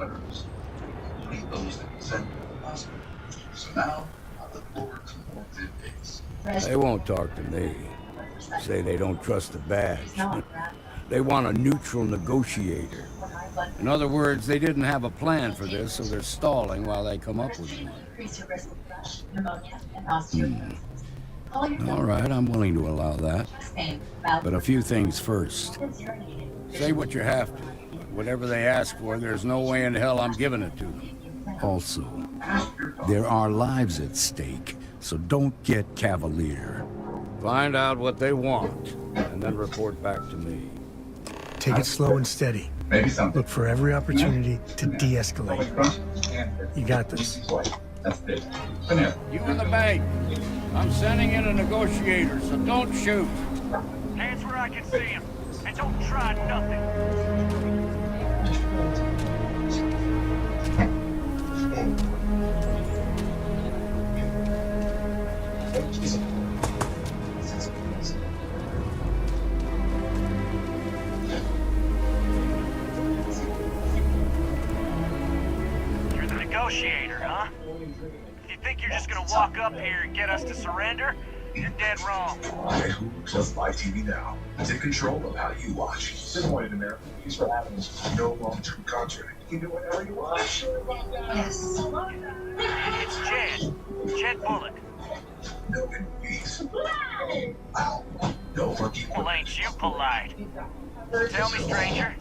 winners, including those that consented to the hospital. So now, I look forward to more vidpics. They won't talk to me. Say they don't trust the badge. They want a neutral negotiator. In other words, they didn't have a plan for this, so they're stalling while they come up with one. All right, I'm willing to allow that. But a few things first. Say what you have to. Whatever they ask for, there's no way in hell I'm giving it to them. Also, there are lives at stake, so don't get cavalier. Find out what they want, and then report back to me. Take it slow and steady. Maybe something. Look for every opportunity to de-escalate. You got this. That's it. Come here. You in the bank. I'm sending in a negotiator, so don't shoot. Hands where I can see him, and don't try nothing. You're the negotiator, huh? If you think you're just gonna walk up here and get us to surrender, you're dead wrong. I who just buy TV now. Take control of how you watch. Disappointed American fees for having no long-term contract. You can do whatever you want. Yes. It's Jed. Jed Bullock. No fees. Wow. No rookie. Well, ain't you polite? Tell me, stranger,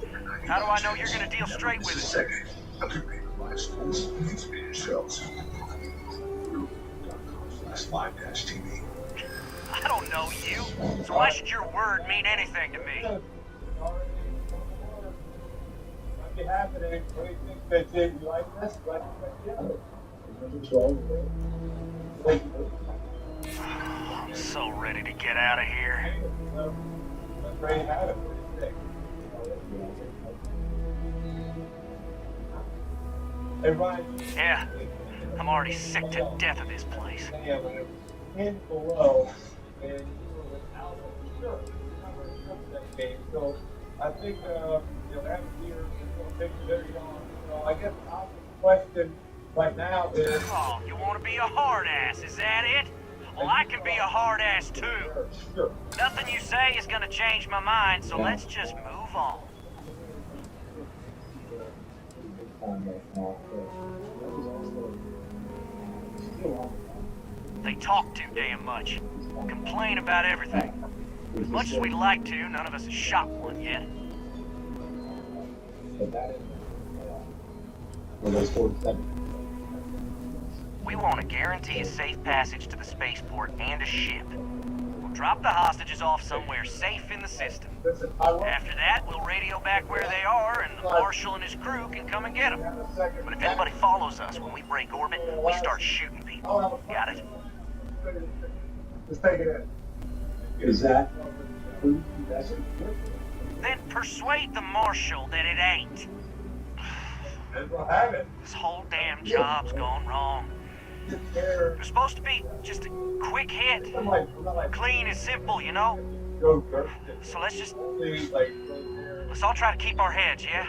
how do I know you're gonna deal straight with it? Second, I could pay for live schools and NVIDIA shows. /live-TV. I don't know you, so why should your word mean anything to me? What's happening? What do you think, Fitzy? You like this? I'm so ready to get out of here. I'm ready to have it. What do you think? Hey, Ryan. Yeah, I'm already sick to death of this place. Yeah, when it was 10 below, and you were without a shirt. You were not that game. So I think, that year is going to take very long. So I guess the question right now is... Oh, you want to be a hard ass, is that it? Well, I can be a hard ass too. Sure. Nothing you say is going to change my mind, so let's just move on. They talk too damn much. Complain about everything. As much as we'd like to, none of us has shot one yet. We want to guarantee a safe passage to the spaceport and a ship. We'll drop the hostages off somewhere safe in the system. After that, we'll radio back where they are, and the Marshal and his crew can come and get them. But if anybody follows us when we break orbit, we start shooting people. Got it? Just take it in. Is that? Then persuade the Marshal that it ain't. We'll have it. This whole damn job's gone wrong. It was supposed to be just a quick hit. Clean and simple, you know? So let's all try to keep our heads, yeah?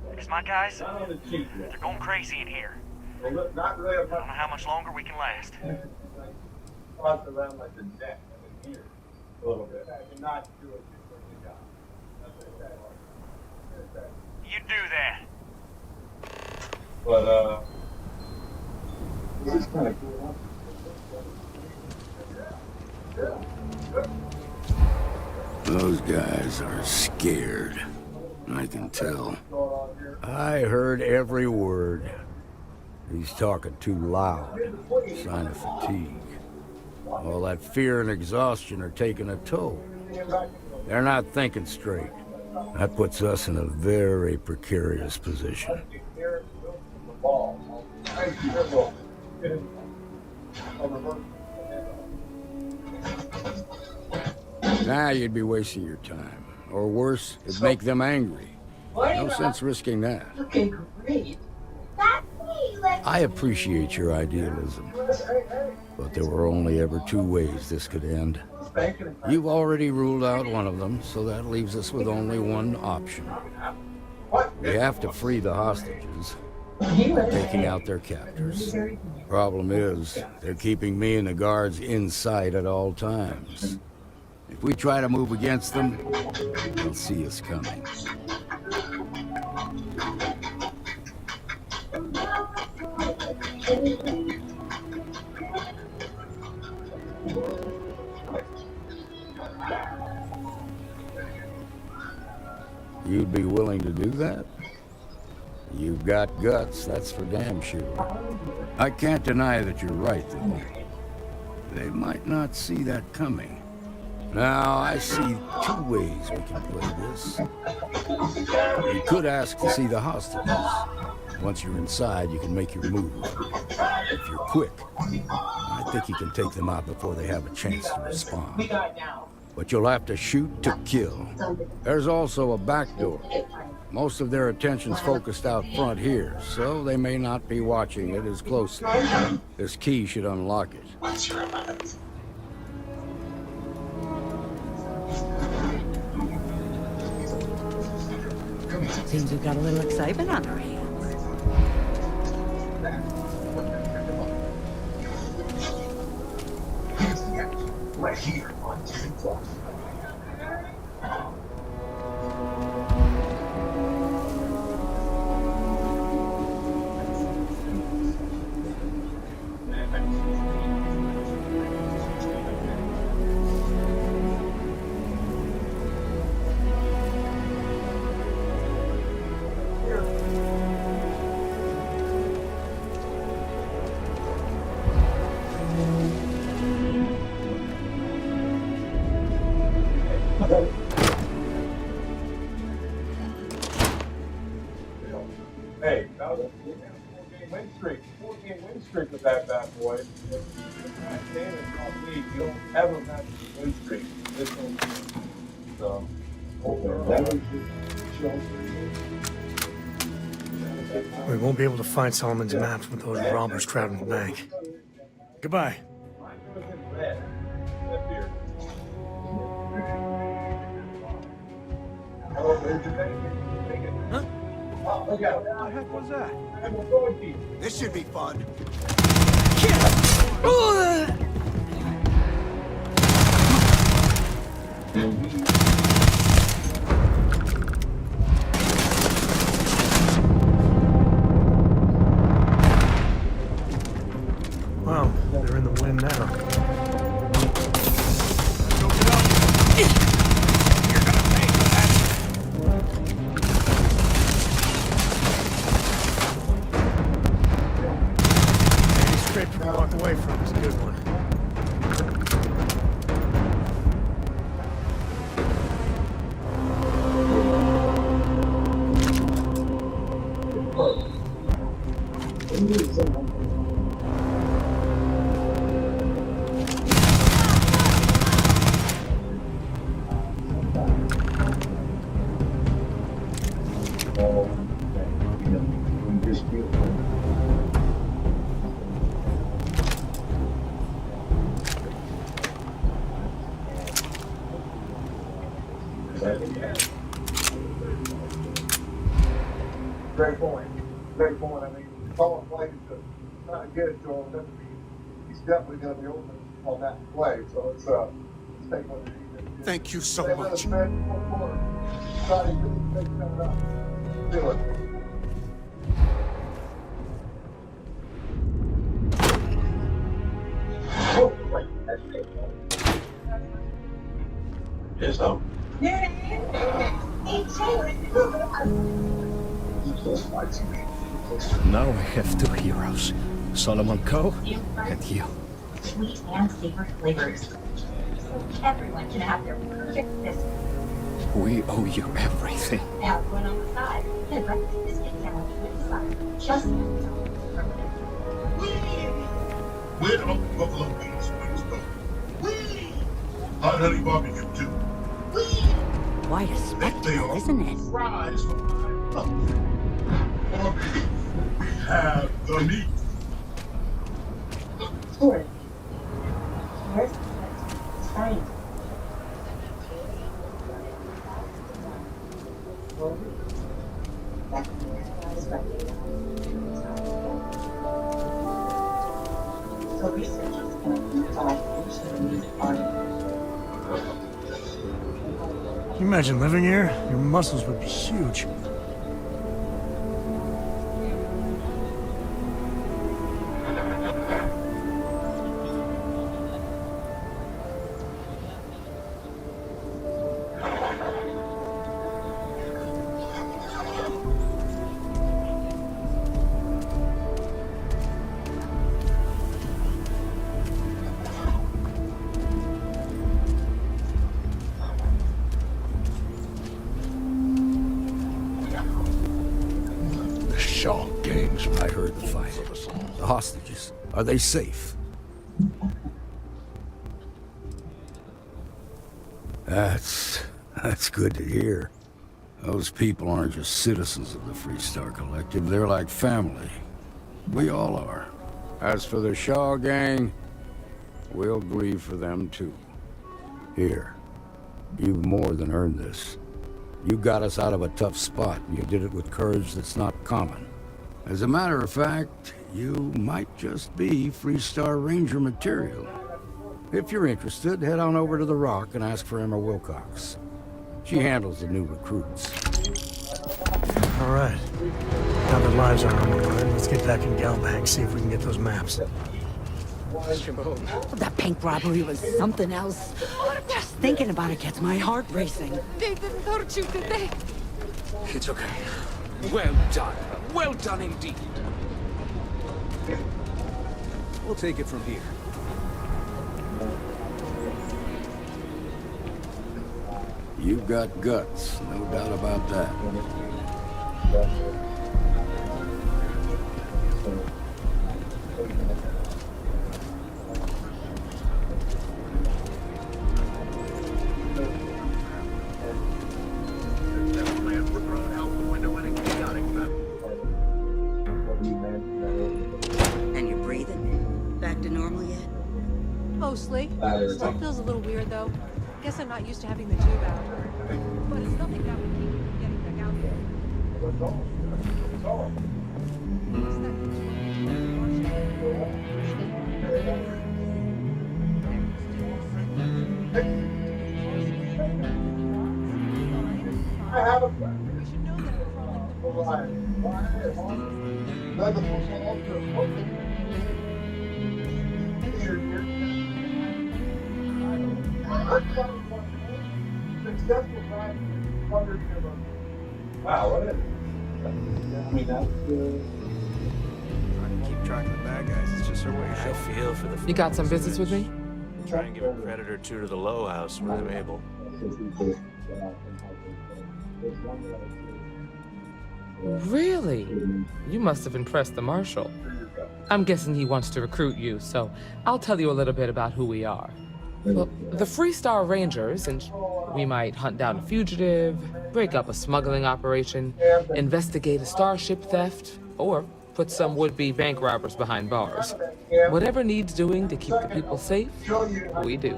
Because my guys, they're going crazy in here. I don't know how much longer we can last. Around like the neck and here a little bit. I mean, not do it before you got. That's okay. You do that. But this is kind of cool. Those guys are scared. I can tell. I heard every word. He's talking too loud. Sign of fatigue. All that fear and exhaustion are taking a toll. They're not thinking straight. That puts us in a very precarious position. Nah, you'd be wasting your time. Or worse, it'd make them angry. No sense risking that. Looking great. That's me. I appreciate your idealism, but there were only ever two ways this could end. You've already ruled out one of them, so that leaves us with only one option. What? We have to free the hostages, taking out their captors. Problem is, they're keeping me and the guards in sight at all times. If we try to move against them, they'll see us coming. You'd be willing to do that? You've got guts, that's for damn sure. I can't deny that you're right, though. They might not see that coming. Now, I see two ways we can play this. You could ask to see the hostages. Once you're inside, you can make your move. If you're quick, I think you can take them out before they have a chance to respond. But you'll have to shoot to kill. There's also a back door. Most of their attention's focused out front here, so they may not be watching it as closely. This key should unlock it. Seems we've got a little excitement on our hands. Right here on TV Plus. Hey, that was a 4-game win streak. 4-game win streak with that bad boy. I stand in top league. You don't ever match a win streak. This one, so. We won't be able to find Solomon's maps with those robbers crowding the bank. Goodbye. Huh? What the heck was that? This should be fun. Wow, they're in the wind now. Walk away from is a good one. Great point. Great point. I mean, calling plays to trying to get it to him doesn't mean he's definitely going to be open on that play. So let's take what we need. Thank you so much. Try to get the coming up. Do it. Yes, though. Now we have two heroes. Solomon Coe and you. Sweet and savory flavors. So everyone can have their perfect biscuit. We owe you everything. Have one on the side. The breakfast biscuit sandwich with the side. Just Where the Buffalo Wings wings go? Wee! Hot honey barbecue too. Wee! Quite a They spectacle, are isn't it? fries for my puppy. We have the meat. Sure. Where's the fine? medical research experiment while I finish the music party. Can you imagine living here? Your muscles would be huge. Shaw gangs. I heard the fight. The hostages. Are they safe? That's good to hear. Those people aren't just citizens of the Freestar Collective. They're like family. We all are. As for the Shaw gang, we'll grieve for them too. Here, you've more than earned this. You got us out of a tough spot, and you did it with courage that's not common. As a matter of fact, you might just be Freestar Ranger material. If you're interested, head on over to the Rock and ask for Emma Wilcox. She handles the new recruits. All right. Now that lives are on the line, let's get back in Galbank, see if we can get those maps. That bank robbery was something else. Just thinking about it gets my heart racing. They didn't hurt you, did they? It's okay. Well done. Well done indeed. We'll take it from here. You've got guts, no doubt about that. And you're breathing? Back to normal yet? Mostly. Still feels a little weird, though. Guess I'm not used to having the tube out. But it's nothing that would keep me from getting back out there. I have a question. We should know that we're from like the Wow, what is it? I mean, that's Trying to keep track of the bad guys. It's just her way. I feel for the... You got some business with me? Try and give a credit or two to the Low House when I'm able. Really? You must have impressed the Marshal. I'm guessing he wants to recruit you, so I'll tell you a little bit about who we are. Well, the Freestar Rangers, and we might hunt down a fugitive, break up a smuggling operation, investigate a starship theft, or put some would-be bank robbers behind bars. Whatever needs doing to keep the people safe, we do.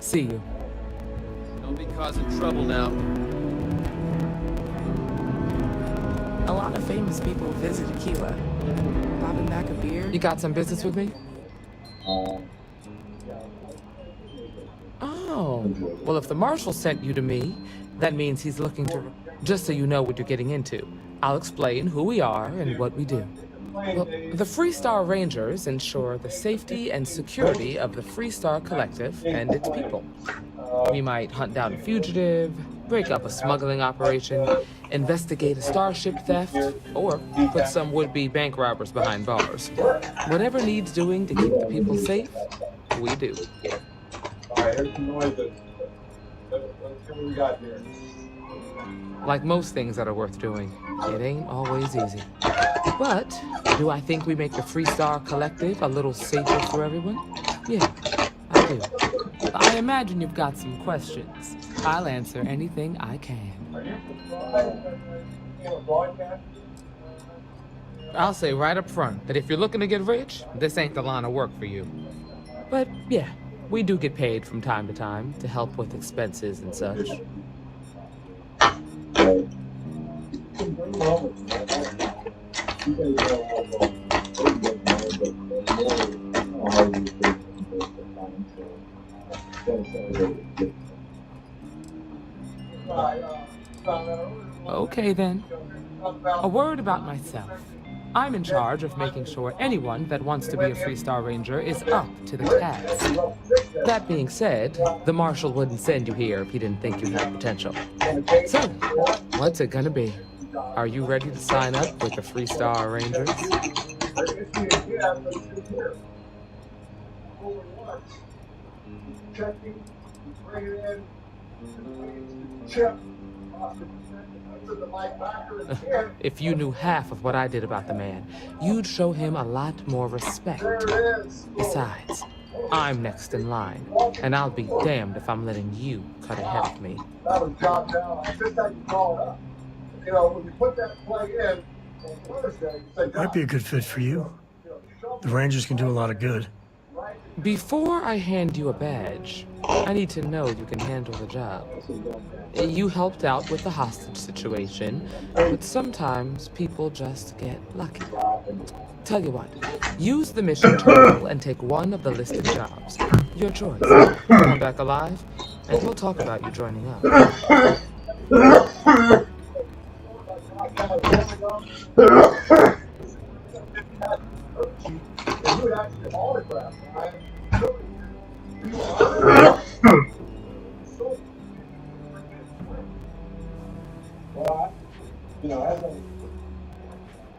See you. Don't be causing trouble now. A lot of famous people visit Aquila. Bobbing back a beer. You got some business with me? Oh, well, if the Marshal sent you to me, that means he's looking to... Just so you know what you're getting into, I'll explain who we are and what we do. Well, the Freestar Rangers ensure the safety and security of the Freestar Collective and its people. We might hunt down a fugitive, break up a smuggling operation, investigate a starship theft, or put some would-be bank robbers behind bars. Whatever needs doing to keep the people safe, we do. Alright, here's some noises. Let's see what we got here. Like most things that are worth doing, it ain't always easy. But do I think we make the Freestar Collective a little safer for everyone? Yeah, I do. I imagine you've got some questions. I'll answer anything I can. I'll say right up front that if you're looking to get rich, this ain't the line of work for you. But yeah, we do get paid from time to time to help with expenses and such. Okay then. A word about myself. I'm in charge of making sure anyone that wants to be a Freestar Ranger is up to the task. That being said, the Marshal wouldn't send you here if he didn't think you had potential. So, what's it gonna be? Are you ready to sign up with the Freestar Rangers? If you knew half of what I did about the man, you'd show him a lot more respect. Besides, I'm next in line, and I'll be damned if I'm letting you cut ahead of me. Might be a good fit for you. The Rangers can do a lot of good. Before I hand you a badge, I need to know you can handle the job. You helped out with the hostage situation, but sometimes people just get lucky. Tell you what, use the mission terminal and take one of the listed jobs. Your choice. Come back alive, and we'll talk about you joining up.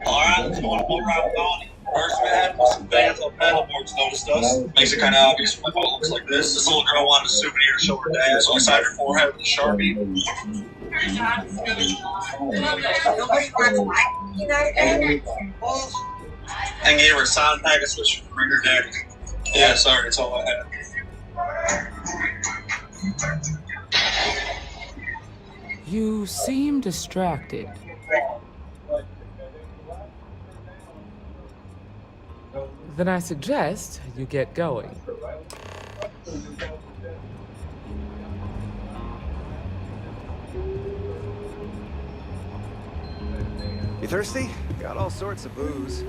Alright, let's go on a boat ride with Donnie. First we had was some bands on paddleboards noticed us. Makes it kind of obvious when the boat looks like this. This little girl wanted a souvenir to show her dad, so I signed her forehead with a Sharpie. And gave her a signed packet so she could bring her daddy. Yeah, sorry, that's all I had. You seem distracted. Then I suggest you get going. You thirsty? Got all sorts of booze.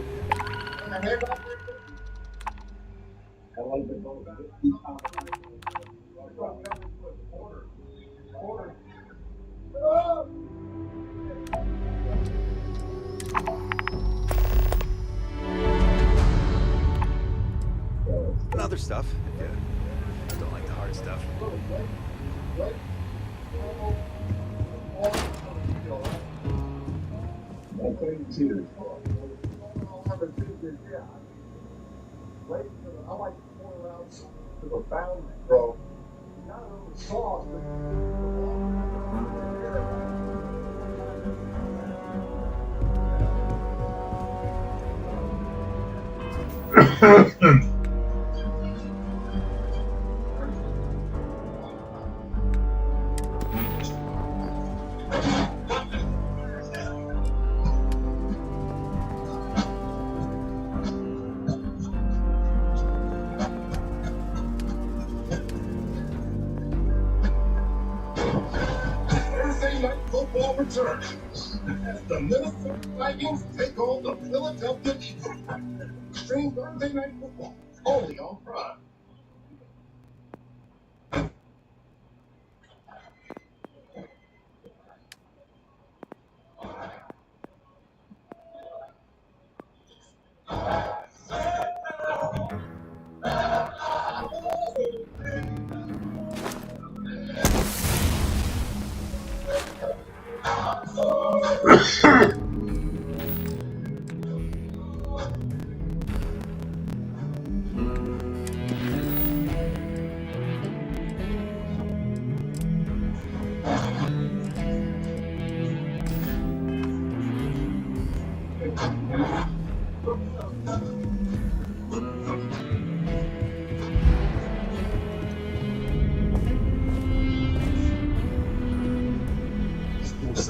And other stuff, if you don't like the hard stuff. I like to point around to the boundary, bro. Not really soft, but returns as the Minnesota Vikings take on the Philadelphia Eagles. Stream Thursday Night Football, only on Prime.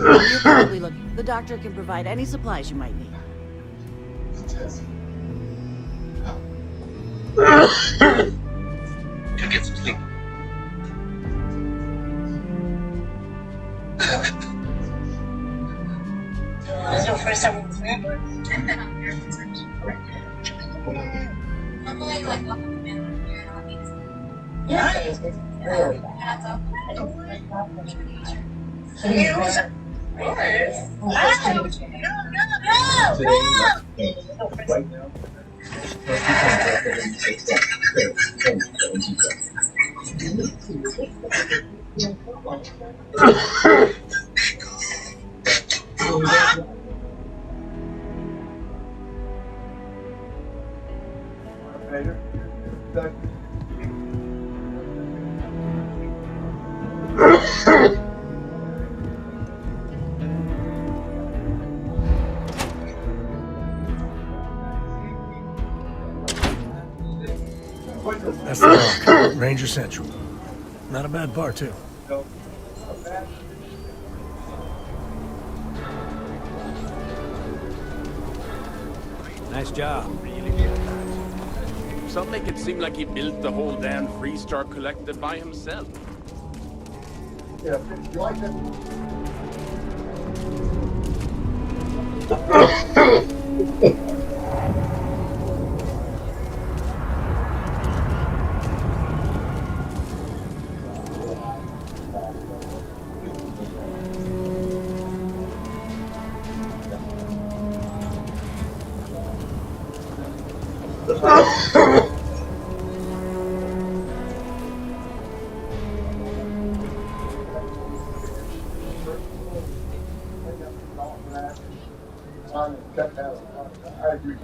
You're probably looking. The doctor can provide any supplies you might need. Gotta get some sleep. for several forever. I've been on here since I'm I'm like up with the man here, I mean, yeah, it's good. Hands up. That's the dock. Ranger Central. Not a bad bar, too. Nice job. Really good. Some make it seem like he built the whole damn Freestar Collective by himself. Yeah, you like that? I agree.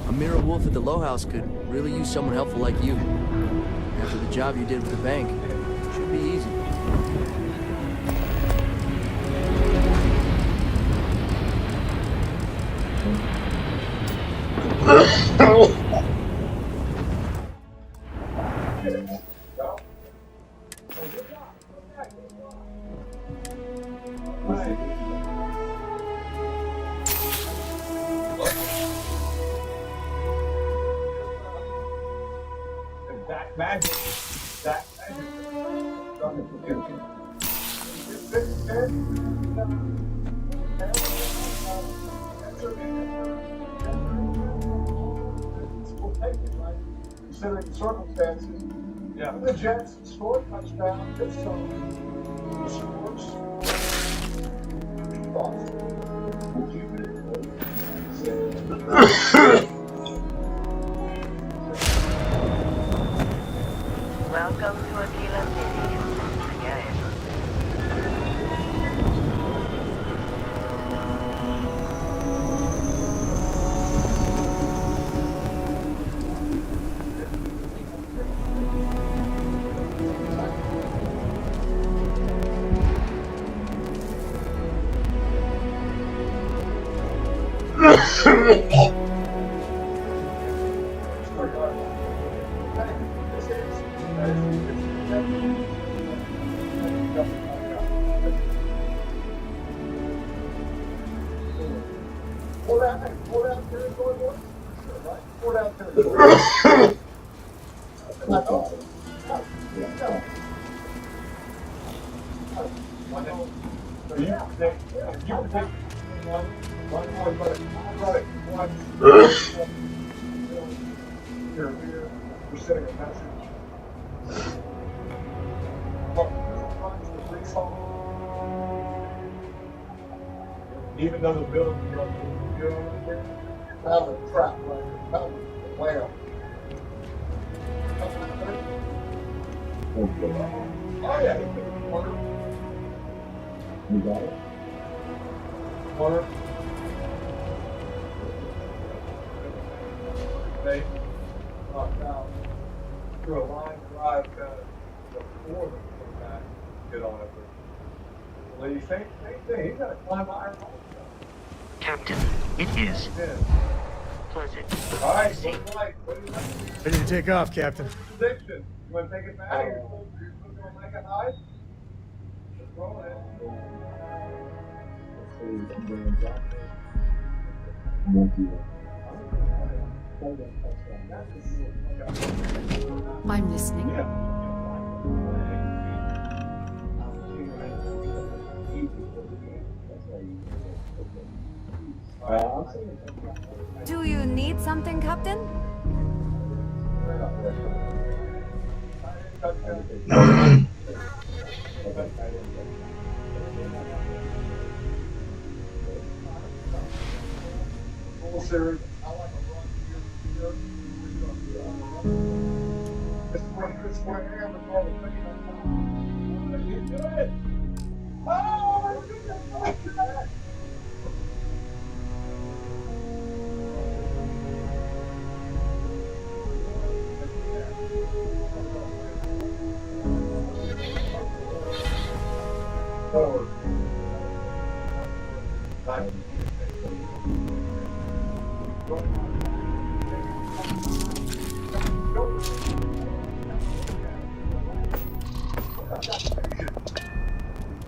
A mirror wolf at the Low House could really use someone helpful like you. After the job you did with the bank, it should be easy. Considering the circumstances, yeah. The Jets scored a touchdown. It's sports. Welcome to Aquila City. Again. We're sending a message. Even though the building found a trap right here, found a lamp. Oh yeah, you got it. Corner. They knocked out through a line drive down before them come back, get on it. But the same thing. He's gonna climb iron also. Captain, it is. Yeah. Pleasant. All right, what's like? What do you think? Ready to take off, Captain. Prediction. You want to take it back? You're still going to make it high? Let's roll it. I'm listening. Do you need something, Captain? Series. I like a run here. This is where I am. You do it. Oh, you can that.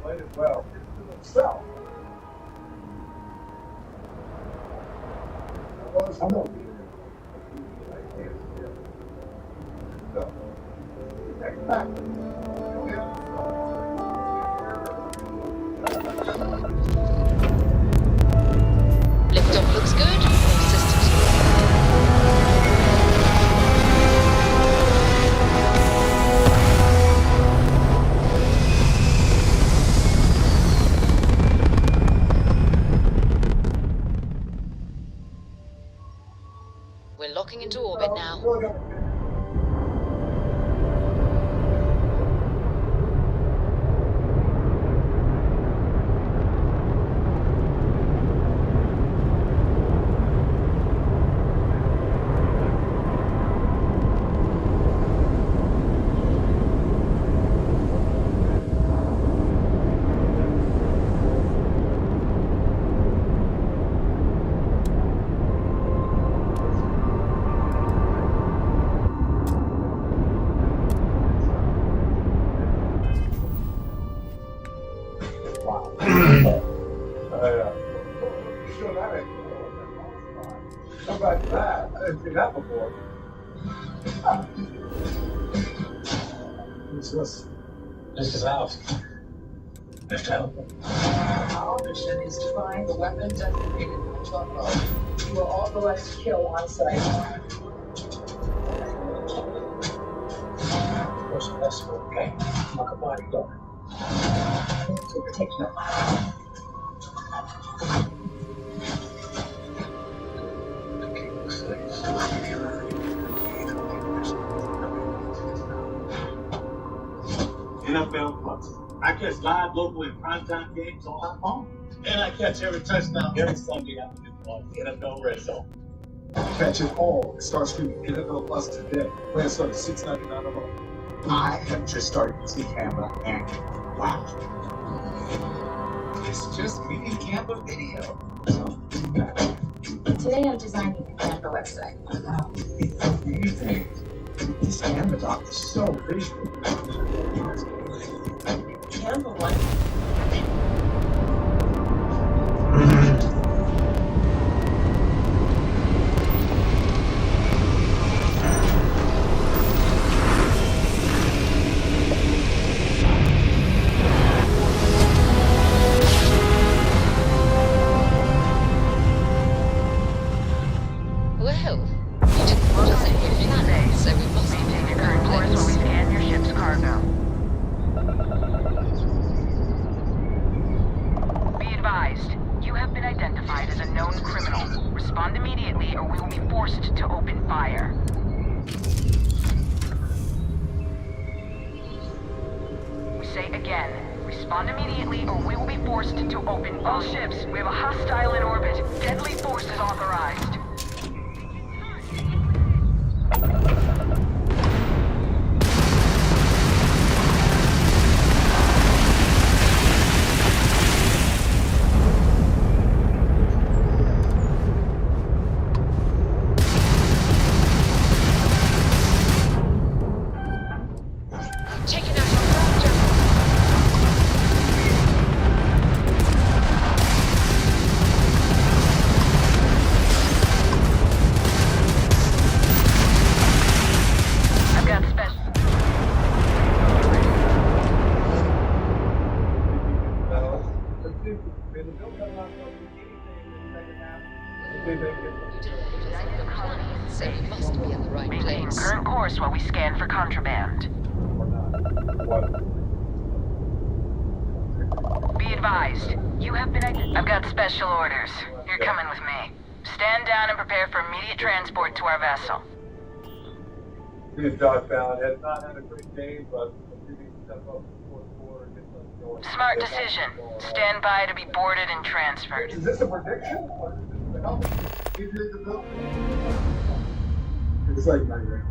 Played it well. Himself. I'm not Liftoff looks good. All systems We're locking into orbit now. How about that? I didn't see that before. This is out. Lift out. Our mission is to find the weapon designated by Buffalo. You are authorized to kill on site. What's the best for, okay? Like a bodyguard. To protect you. NFL Plus. I catch live, local, and primetime games on my phone. And I catch every touchdown every Sunday afternoon on the NFL Red Zone. Catch it all. Start streaming NFL Plus today. Plan start at $6.99 a month. I have just started using Canva, and wow, it's just me and Canva video. Today I'm designing a Canva website. Wow, it's amazing. This Canva doc is so visual. Canva one. Well, you didn't want us in here, did you? So we must maintain your current course while we scan your ship's cargo. Be advised, you have been identified as a known criminal. Respond immediately or we will be forced to open fire. We say again, respond immediately or we will be forced to open all ships. We have a hostile in orbit. Deadly force is authorized. Taking out your raptor. So we must be in the right Maintain place. current course while we scan for contraband. Be advised, you have been identified. I've got special orders. You're coming with me. Stand down and prepare for immediate transport to our vessel. Josh Ballard has not had a great game, but we need to step up in the fourth quarter and get something going. Smart decision. Stand by to be boarded and transferred. Is this a prediction? Or is this the help? It's like my grandma.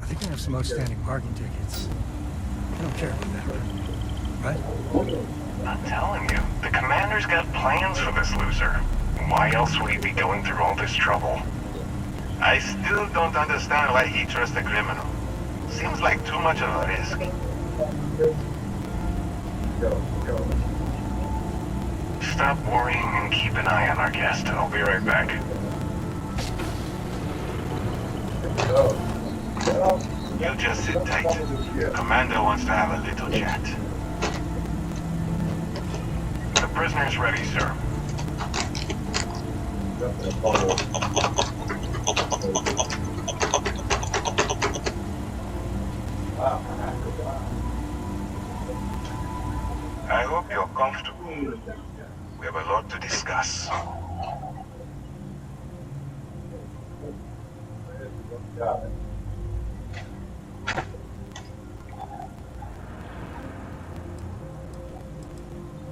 I think I have some outstanding parking tickets. I don't care about that, right? I'm telling you, the commander's got plans for this loser. Why else would he be going through all this trouble? I still don't understand why he trusts a criminal. Seems like too much of a risk. Stop worrying and keep an eye on our guest. I'll be right back. You just sit tight. Commander wants to have a little chat. The prisoner's ready, sir. I hope you're comfortable. We have a lot to discuss.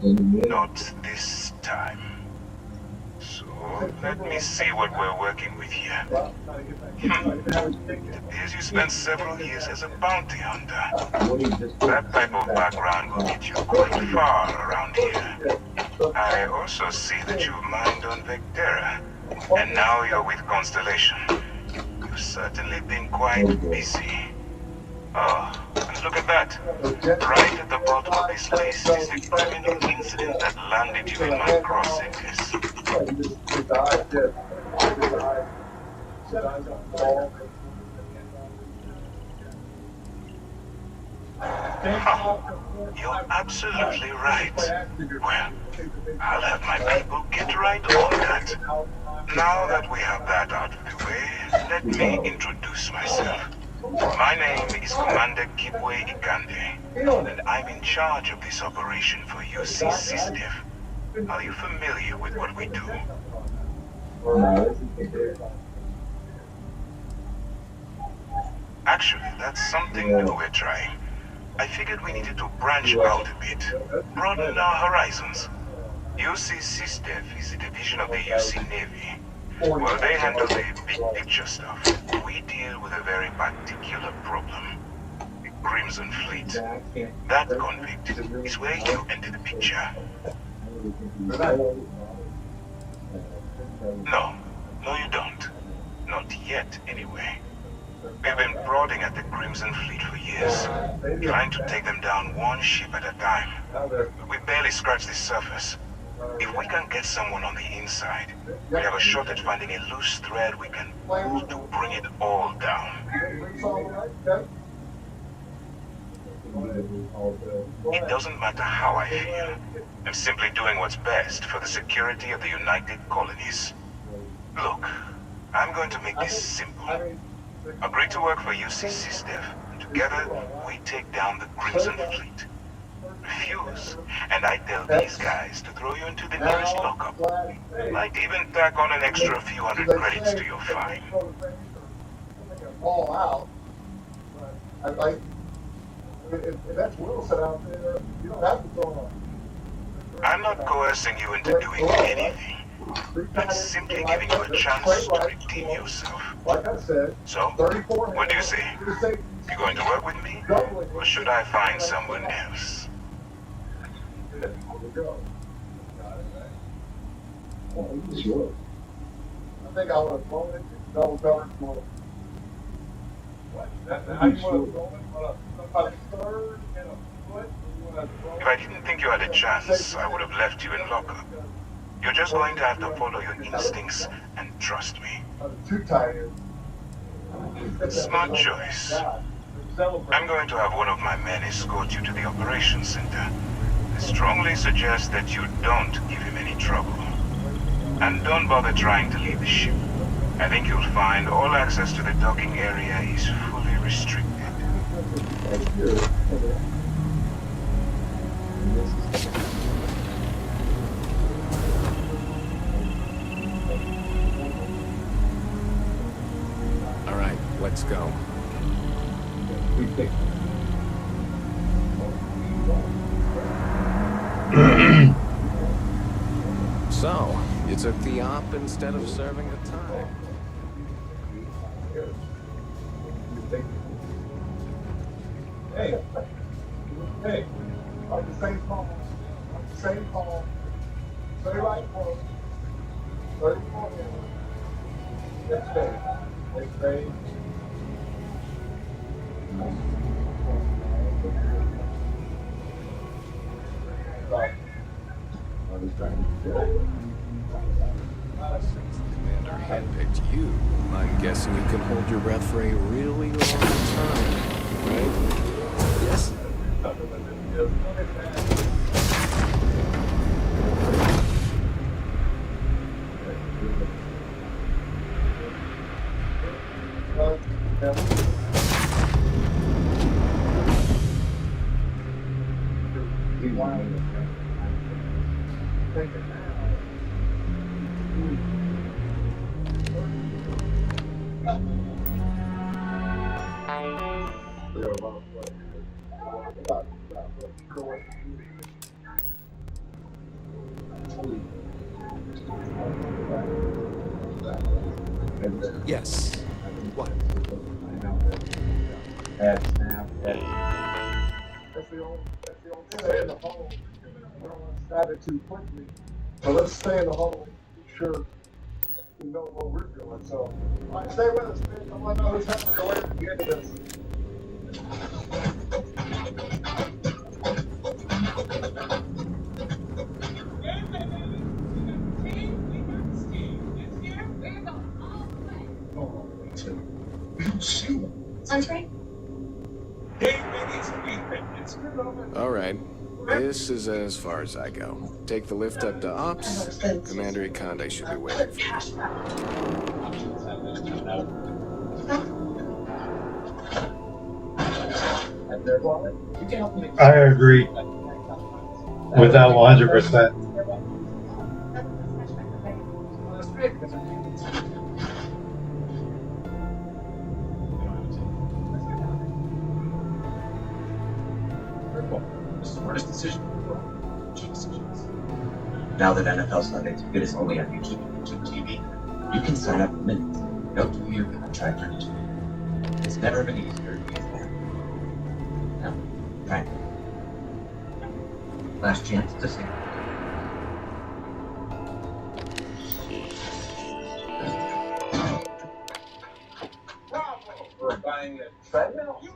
Not this time. So, let me see what we're working with here. It appears you spent several years as a bounty hunter. That type of background will get you quite far around here. I also see that you've mined on Vectera, and now you're with Constellation. You've certainly been quite busy. Oh, and look at that. Right at the bottom of this list is the criminal incident that landed you in my crossfingers. You're absolutely right. Well, I'll have my people get right on that. Now that we have that out of the way, let me introduce myself. My name is Commander Kibwe Ikande, and I'm in charge of this operation for UC System. Are you familiar with what we do? Actually, that's something new we're trying. I figured we needed to branch out a bit, broaden our horizons. UC System is a division of the UC Navy. Well, they handle the big picture stuff. We deal with a very particular problem. The Crimson Fleet. That convict is where you enter the picture. No, you don't. Not yet, anyway. We've been prodding at the Crimson Fleet for years, trying to take them down one ship at a time. We barely scratched the surface. If we can get someone on the inside, we have a shot at finding a loose thread we can pull to bring it all down. It doesn't matter how I feel. I'm simply doing what's best for the security of the United Colonies. Look, I'm going to make this simple. Agree to work for UC System, and together we take down the Crimson Fleet. Refuse, and I tell these guys to throw you into the nearest lockup. Might even tack on an extra few hundred credits to your fine. All out. If that's Wilson out there, you don't have to throw on. I'm not coercing you into doing anything. I'm simply giving you a chance to redeem yourself. Like I said, so, what do you say? You going to work with me? Or should I find someone else? I think I would have thrown it double cover smoke. How you want to throw it? About a third and a foot? If I didn't think you had a chance, I would have left you in lockup. You're just going to have to follow your instincts and trust me. Too tired. Smart choice. I'm going to have one of my men escort you to the operations center. I strongly suggest that you don't give him any trouble. And don't bother trying to leave the ship. I think you'll find all access to the docking area is fully restricted. All right, let's go. So, you took the op instead of serving the time. Hey, hey, like the same call, same call, say right call, 34 minutes, next day, Commander handpicked you. I'm guessing you can hold your breath for a really long time, right? Yes? Yes. What? That's the only stay in the hole. We don't want to stab it too quickly. So let's stay in the hole and be sure we know what we're doing. So, all right, stay with us, man. I want to know who's having to wait at the end of this. Sunspring? All right. This is as far as I go. Take the lift up to Ops. Commander Ikonde should be waiting for I agree with that 100%. The smartest decision. Decisions. Now that NFL Sunday Ticket is only on YouTube and YouTube TV, you can sign up for minutes. No 2-year contract or anything. It's never been easier to get that. Now, try it. Last chance to sing. Bravo for buying a treadmill. You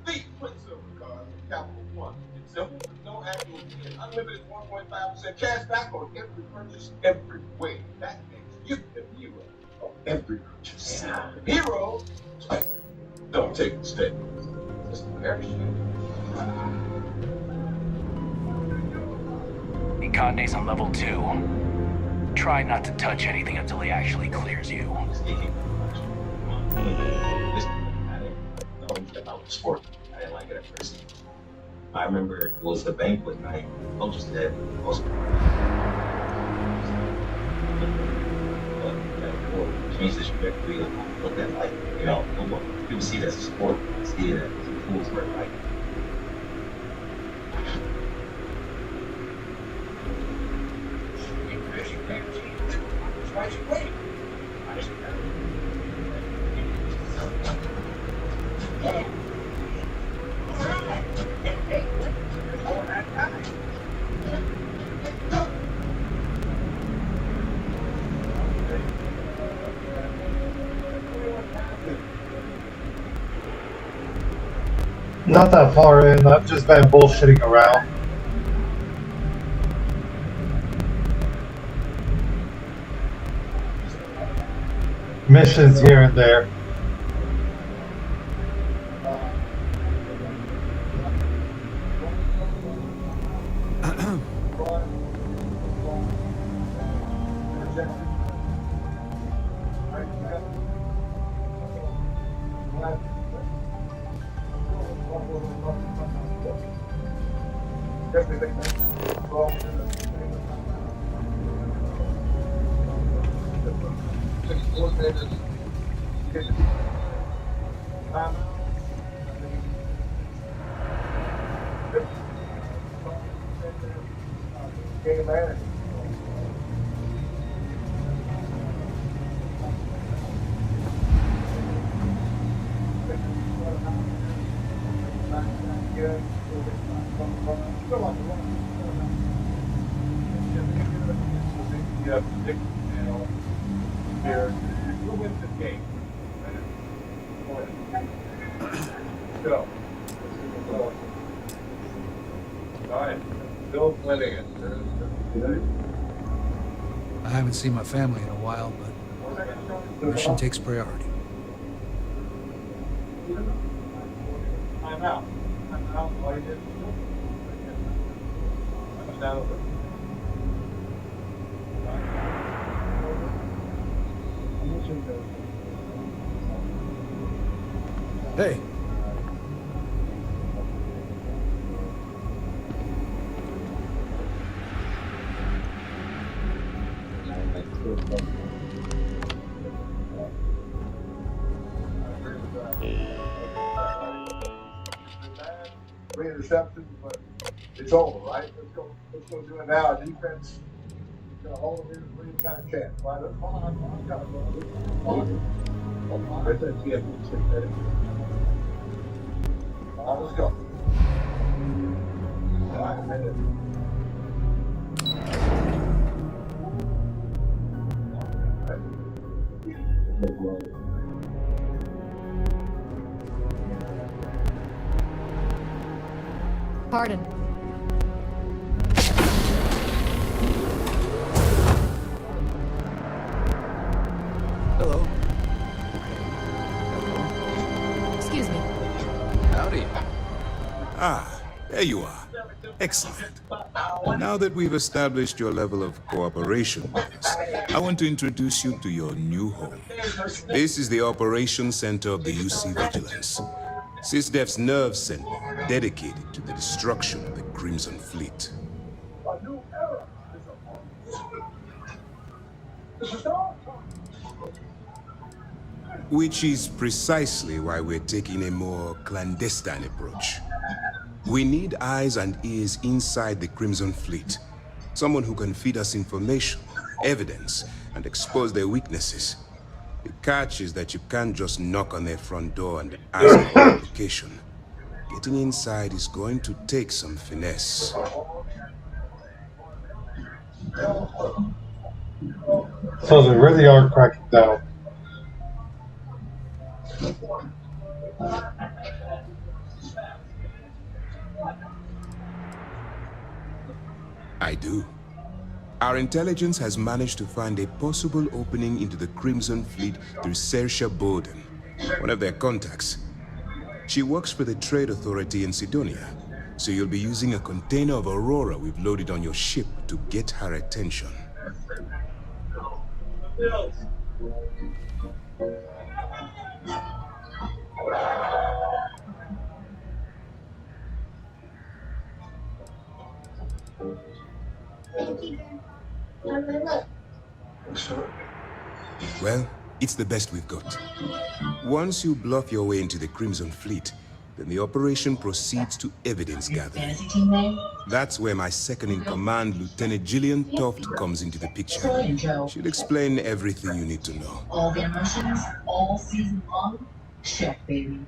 beat Quicksilver card with Capital One. It's simple, no annual fee, and unlimited 1.5% cash back on every purchase, every way. That makes you the hero of every purchase. Hero? Don't take a mistake. Just a parachute. Ikonde's on level 2. Try not to touch anything until he actually clears you. Sport. I didn't like it at first. I remember it was the banquet night. Coach just said most change the trajectory of what that like. You know, people see it as a sport, see it as a cool sport like. Not that far in, I've just been bullshitting around. Missions here and there. Game manager. Here, who wins this game? Go. All right, Bill's winning it. I haven't seen my family in a while, but the mission takes priority. I'm out. All you did. Hey. Three interceptions, but it's over, right? Let's go do it now. Defense gonna hold them here. We got a chance. Right? Come on, gotta go. Let's go. Pardon. Hello. Excuse me. Howdy. Ah, there you are. Excellent. Now that we've established your level of cooperation with us, I want to introduce you to your new home. This is the Operations Center of the UC Vigilance, SysDef's nerve center dedicated to the destruction of the Crimson Fleet. Which is precisely why we're taking a more clandestine approach. We need eyes and ears inside the Crimson Fleet. Someone who can feed us information, evidence, and expose their weaknesses. The catch is that you can't just knock on their front door and ask for an application. Getting inside is going to take some finesse. So they really are cracking down. I do. Our intelligence has managed to find a possible opening into the Crimson Fleet through Saoirse Bowden, one of their contacts. She works for the Trade Authority in Sidonia, so you'll be using a container of Aurora we've loaded on your ship to get her attention. Well, it's the best we've got. Once you bluff your way into the Crimson Fleet, then the operation proceeds to evidence gathering. That's where my second-in-command, Lieutenant Gillian Toft, comes into the picture. She'll explain everything you need to know. All their missions, all season long, check, baby.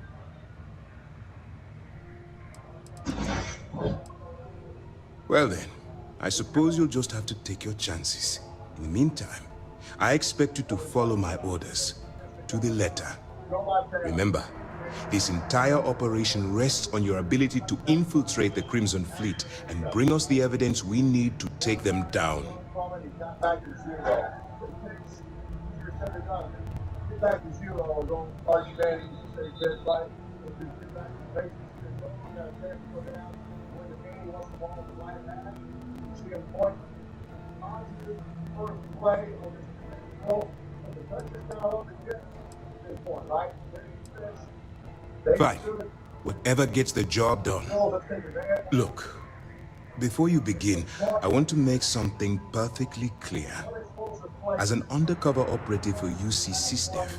Well then, I suppose you'll just have to take your chances. In the meantime, I expect you to follow my orders, to the letter. Remember, this entire operation rests on your ability to infiltrate the Crimson Fleet and bring us the evidence we need to take them down. Fine. Whatever gets the job done. Look, before you begin, I want to make something perfectly clear. As an undercover operative for UC SysDev,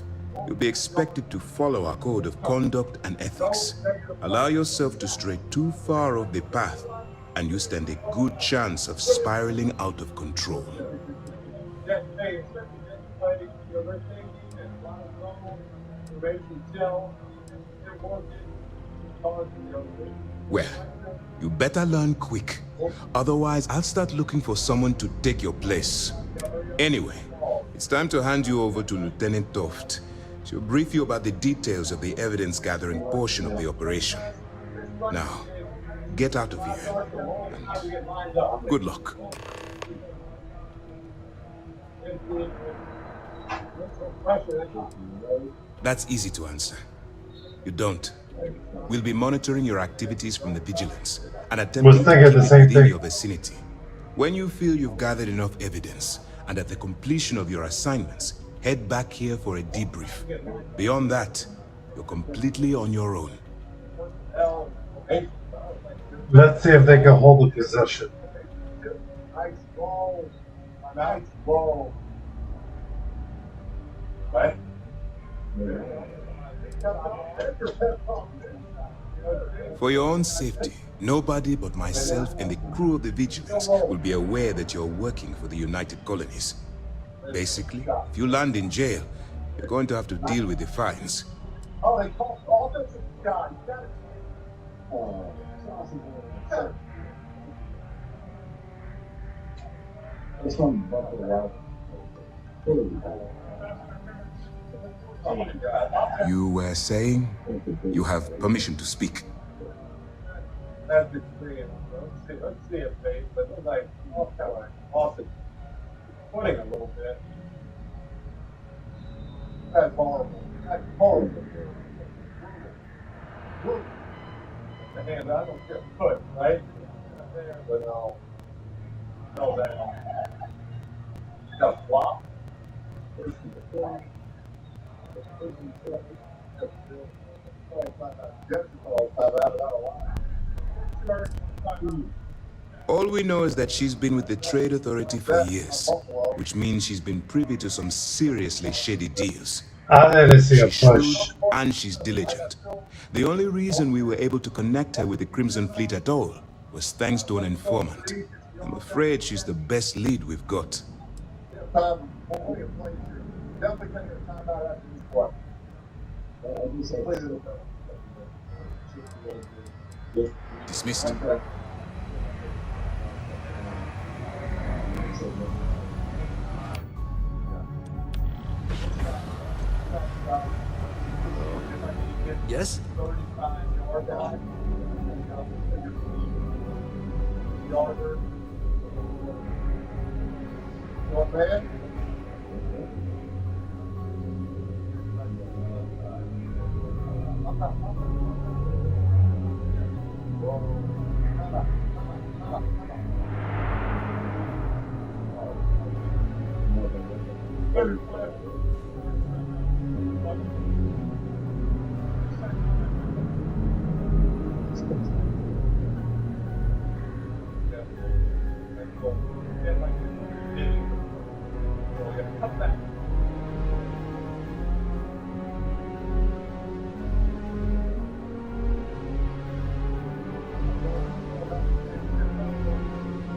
you'll be expected to follow our code of conduct and ethics. Allow yourself to stray too far off the path, and you stand a good chance of spiraling out of control. Well, you better learn quick. Otherwise, I'll start looking for someone to take your place. Anyway, it's time to hand you over to Lieutenant Toft. She'll brief you about the details of the evidence-gathering portion of the operation. Now, get out of here. And good luck. That's easy to answer. You don't. We'll be monitoring your activities from the vigilance and attempting to keep it within your vicinity. When you feel you've gathered enough evidence and at the completion of your assignments, head back here for a debrief. Beyond that, you're completely on your own. Let's see if they can hold the possession. Nice ball. Nice ball. What? For your own safety, nobody but myself and the crew of the Vigilance will be aware that you're working for the United Colonies. Basically, if you land in jail, you're going to have to deal with the fines. Oh, they call offensive guy. This one, oh my God. You were saying you have permission to speak. That's extreme. Let's see a face, but it looks like kind of like Austin putting a little bit. That's horrible. That's horrible. The hand, I don't get foot, right? But no. No, that. Got flop. All we know is that she's been with the Trade Authority for years, which means she's been privy to some seriously shady deals. I didn't see a push. She's shrewd and she's diligent. The only reason we were able to connect her with the Crimson Fleet at all was thanks to an informant. I'm afraid she's the best lead we've got. Dismissed. Yes?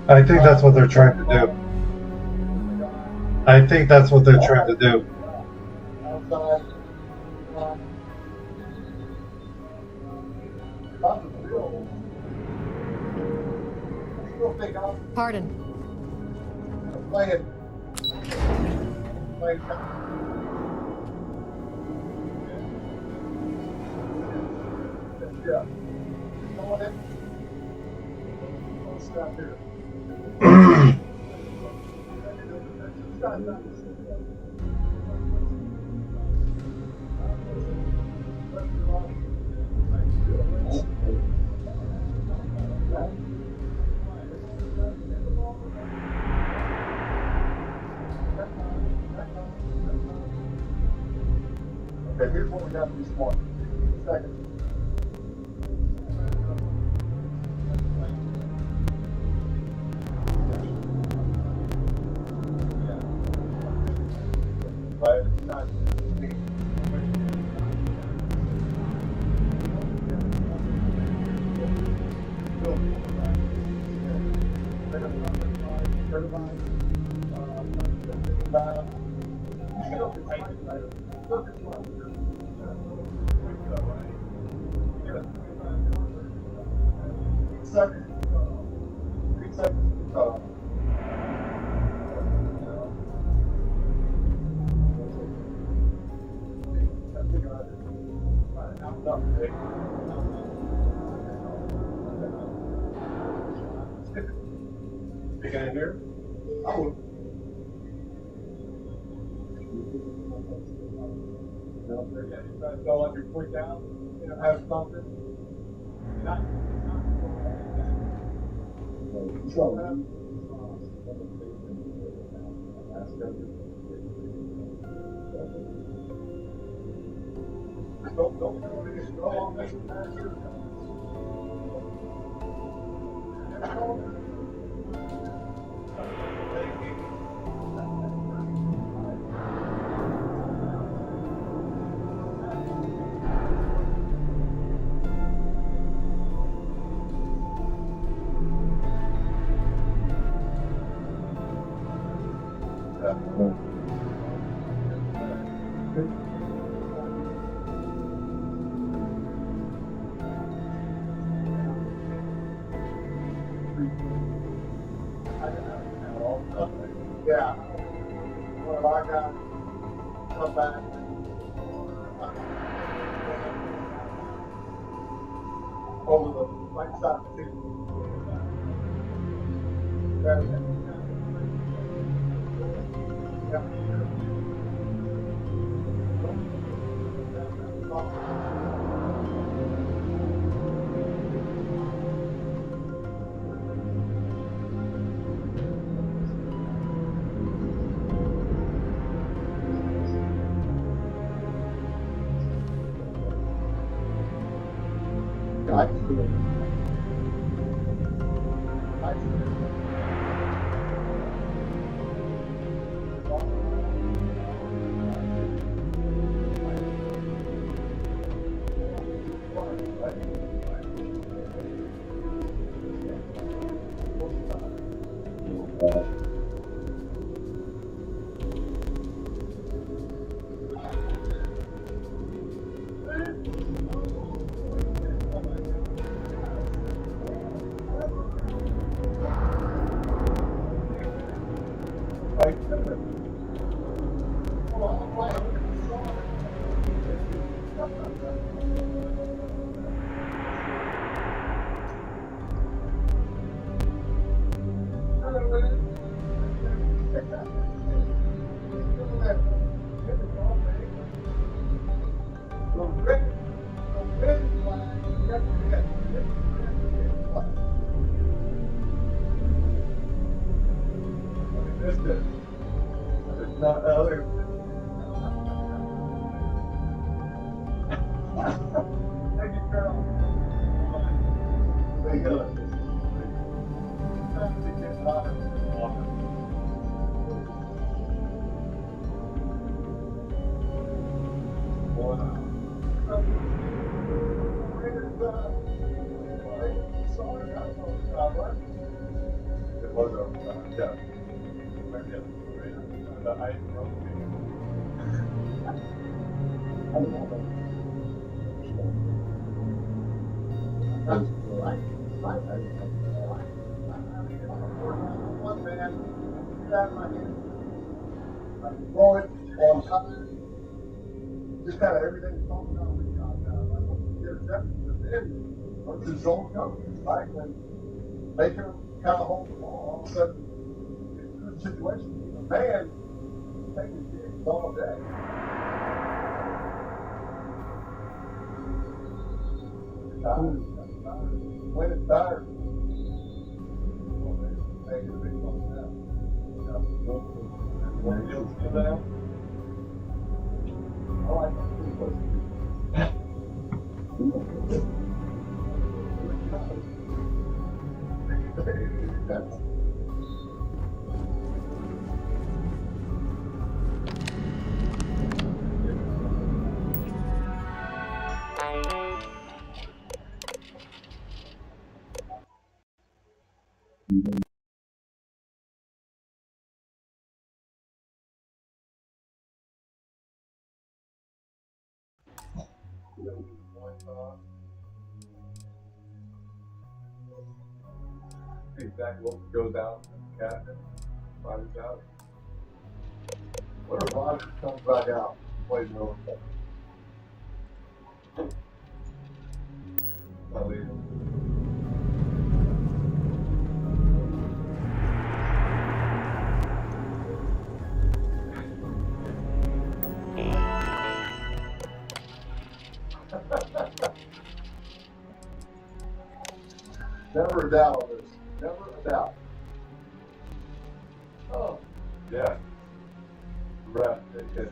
I think that's what they're trying to do. I think that's what they're trying to do. Pardon. Stop here. Okay, here's what we got to this morning. Second. everybody. About still can take it later. Still can try. Seconds. 3 seconds. Stick it in here. I would. Don't let me freak out. You know, have something. Not. Yeah. Well, I got come back. Over the right side of the Just kind of everything talking about the zone companies, right? And they can kind of hold the ball. All of a sudden, it's a good situation. A man taking gigs all day. When it's tired, make it a big one now. When it gets to them, I like that. See exactly what goes out in the cabinet. Rogers out. What if Rogers comes back out? Plays no effect. I'll leave him. Never a doubt on this. Never a doubt. Oh, yeah. Right. Okay.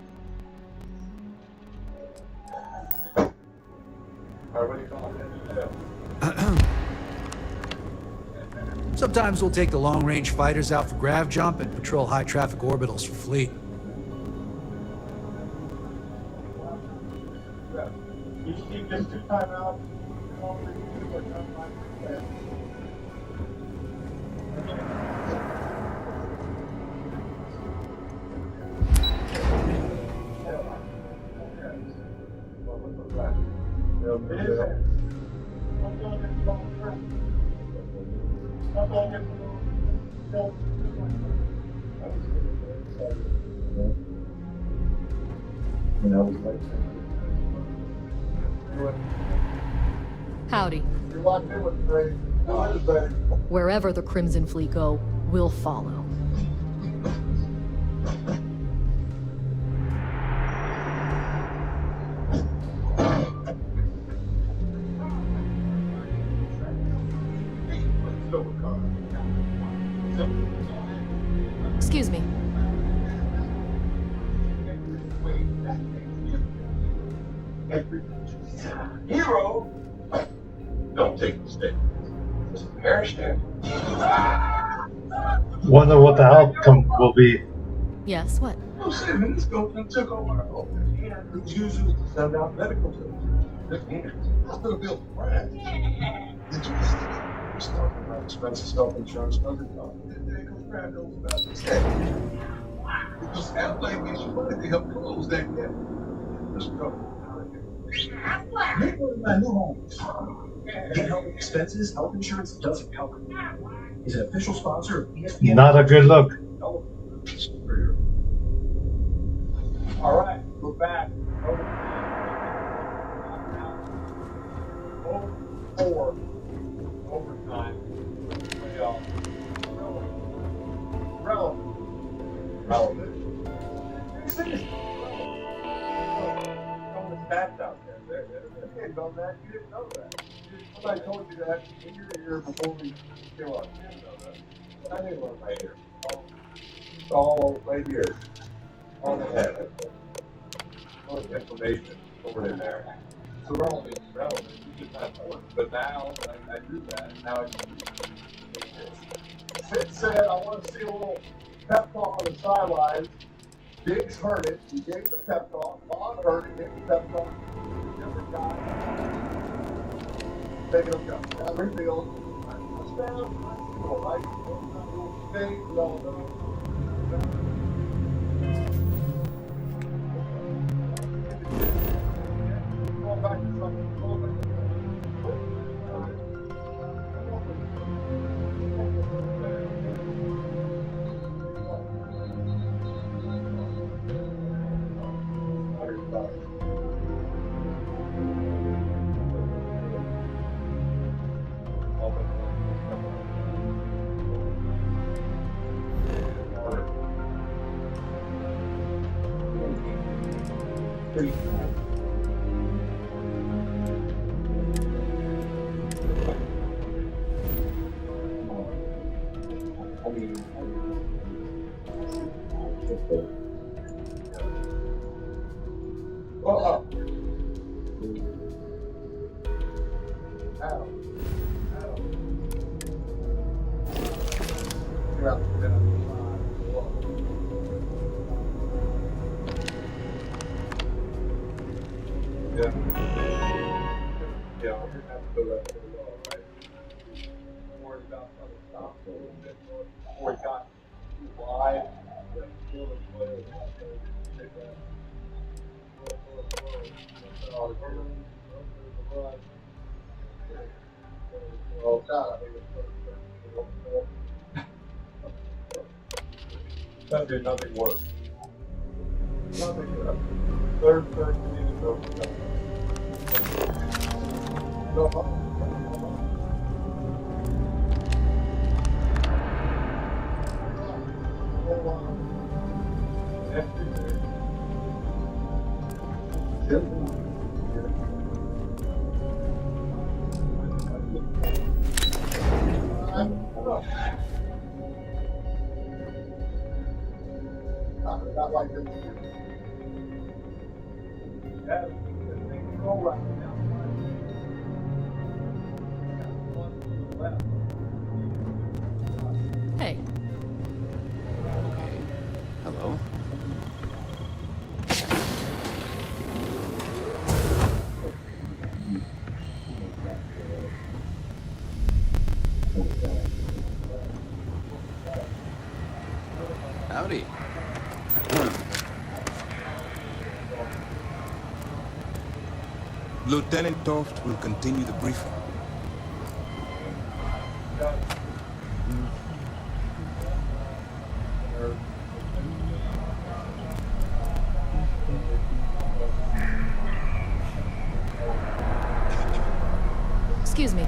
All right, what do you call it? Sometimes we'll take the long-range fighters out for grav jump and patrol high-traffic orbitals for fleet. You keep this 2 timeouts. Howdy. You're locked in with Brady. Wherever the Crimson Fleet go, we'll follow. Excuse me. Hero! Don't take the stick. Just perish there. Wonder what the outcome will be. Yes, what? No, 7 minutes ago, he took over our open hand, whose usual to send out medical bills. This hand, hospital bills, right? Interesting. We're talking about expenses, health insurance, other stuff. There goes Brad knows about this. It just sounds like it's your money to help close that gap. Let's go. Make one of my new homes. Get help with expenses, health insurance doesn't help. Is an official sponsor of ESPN. Not a good look. All right, we're back. Over 4 overtime. Relevant. Stats out there. They done that. You didn't know that. Somebody told you that in your ear before we came on. You didn't know that. I didn't learn my ear. All right here. On the head. All the information over in there. So relevant. You just have to. But now I do that. Now I can do this. Sid said, I want to see a little pep talk on the sidelines. Diggs heard it. He gave the pep talk. Bob heard it. Gave the pep talk. Never got it. Take it up, go. Now refield. Touchdown. Right. Stay. No. Going back to something. Oh, God, that'd be nothing worse. Nothing worse. Third person is over. Not like this. Yeah, the thing go right now. Hey. Okay. Hello. Howdy. Lieutenant Toft will continue the briefing. Excuse me.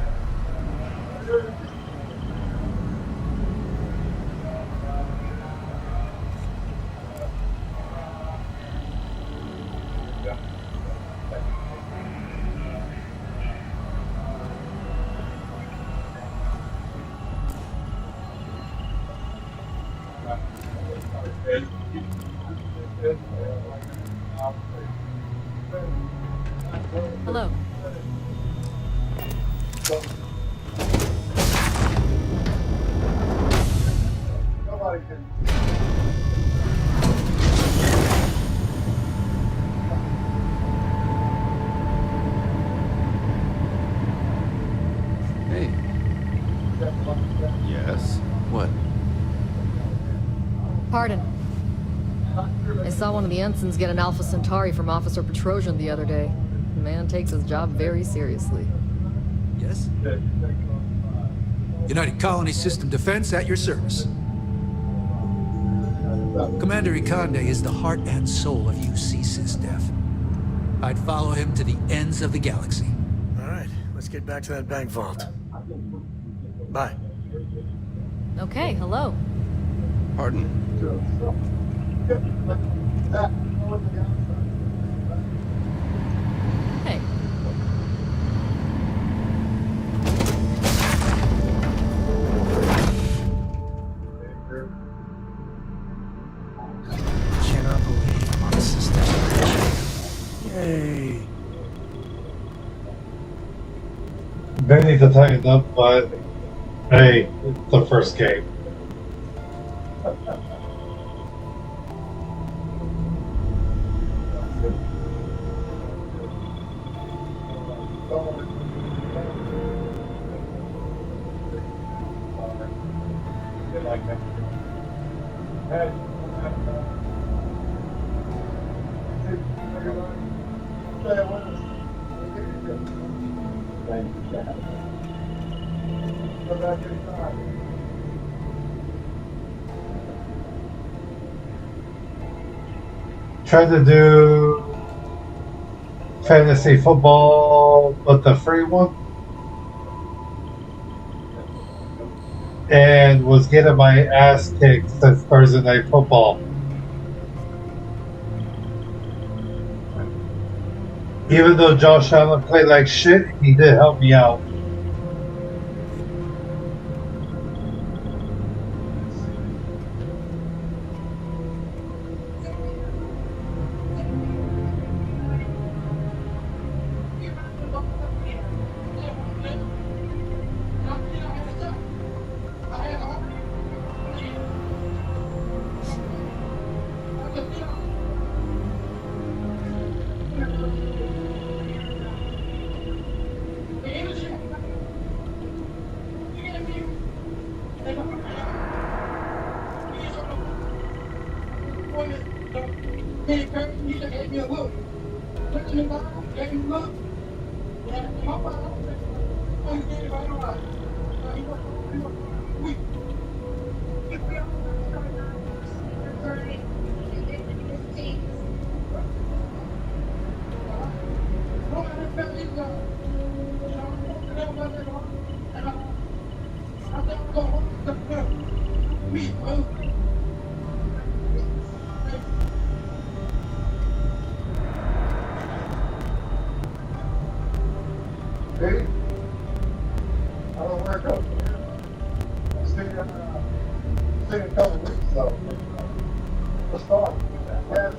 Hello. Nobody can. Hey. Yes? What? Pardon. I saw one of the ensigns get an Alpha Centauri from Officer Petrosian the other day. The man takes his job very seriously. Yes? United Colony System Defense at your service. Commander Ikonde is the heart and soul of UC SysDef. I'd follow him to the ends of the galaxy. All right, let's get back to that bank vault. Bye. Okay, hello. Pardon. Hey. Cannot believe I'm on a system. Yay. They need to tighten up, but hey, it's the first game. Tried to do fantasy football, but the free one, and was getting my ass kicked since Thursday Night Football. Even though Josh Allen played like shit, he did help me out. See? I don't know where it goes. I see a couple weeks ago. Let's start. Yes.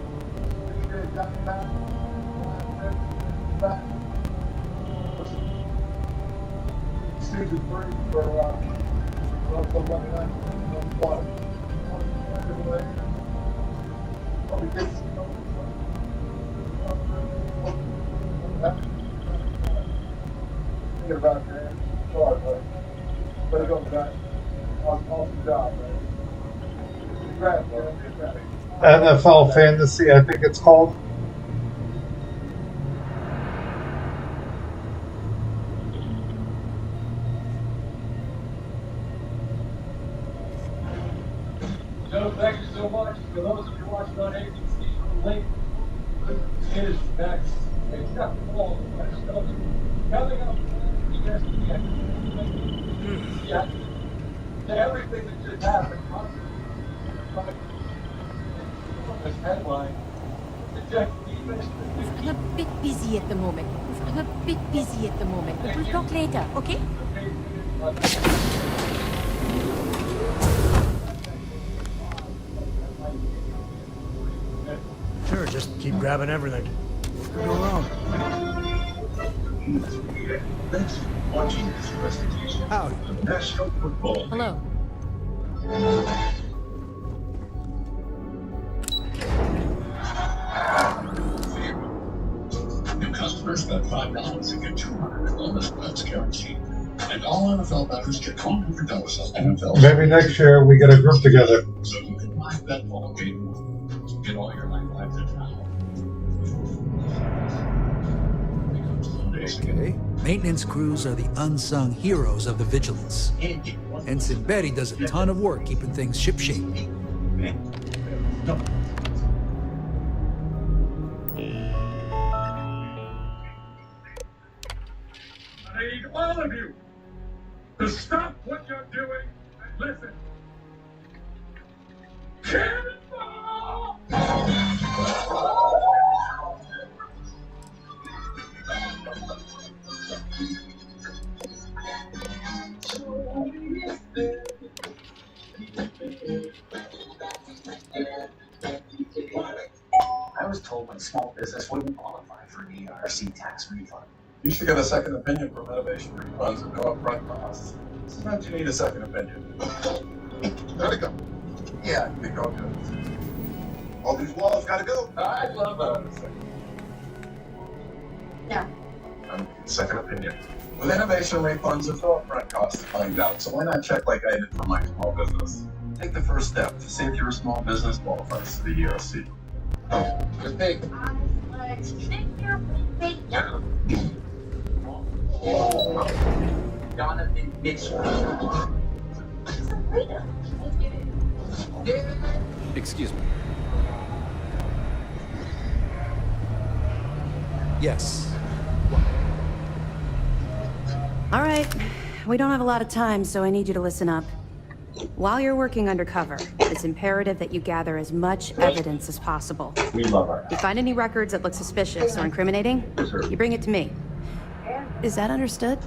Season 3 for somebody like what? Probably get thinking about that. Sorry, but better go back. Awesome job, man. Congrats, man. NFL Fantasy, I think it's called. Joe, thank you so much. For those of you watching on ABC, the link is next. It's got all the best stuff. Coming up, yeah, everything that just happened. This headline. I'm a bit busy at the moment. But we'll talk later, okay? Sure, just keep grabbing everything. Go wrong. Thanks for watching this presentation of National Football. Hello. New customers spend $5 and get $200 in bonus bets guaranteed. And all NFL bettors get $100 on NFL. Maybe next year we get a group together. So you can buy bet ball game. Get all your life in now. Okay. Maintenance crews are the unsung heroes of the vigilance. Ensign Betty does a ton of work keeping things shipshape. I need all of you to stop what you're doing and listen. Cannonball! I was told my small business wouldn't qualify for an ERC tax refund. You should get a second opinion for renovation refunds and no upfront costs. Sometimes you need a second opinion. Gotta go. Yeah, you can go good. All these walls gotta go. I love that. No. Second opinion. With innovation refunds, there's no upfront costs to find out, so why not check like I did for my small business? Take the first step to see if your small business qualifies for the ERC. Just take. Jonathan Mitchell. Excuse me. Yes. All right. We don't have a lot of time, so I need you to listen up. While you're working undercover, it's imperative that you gather as much evidence as possible. We love our If you find any records that look suspicious or incriminating, you bring it to me. Is that understood?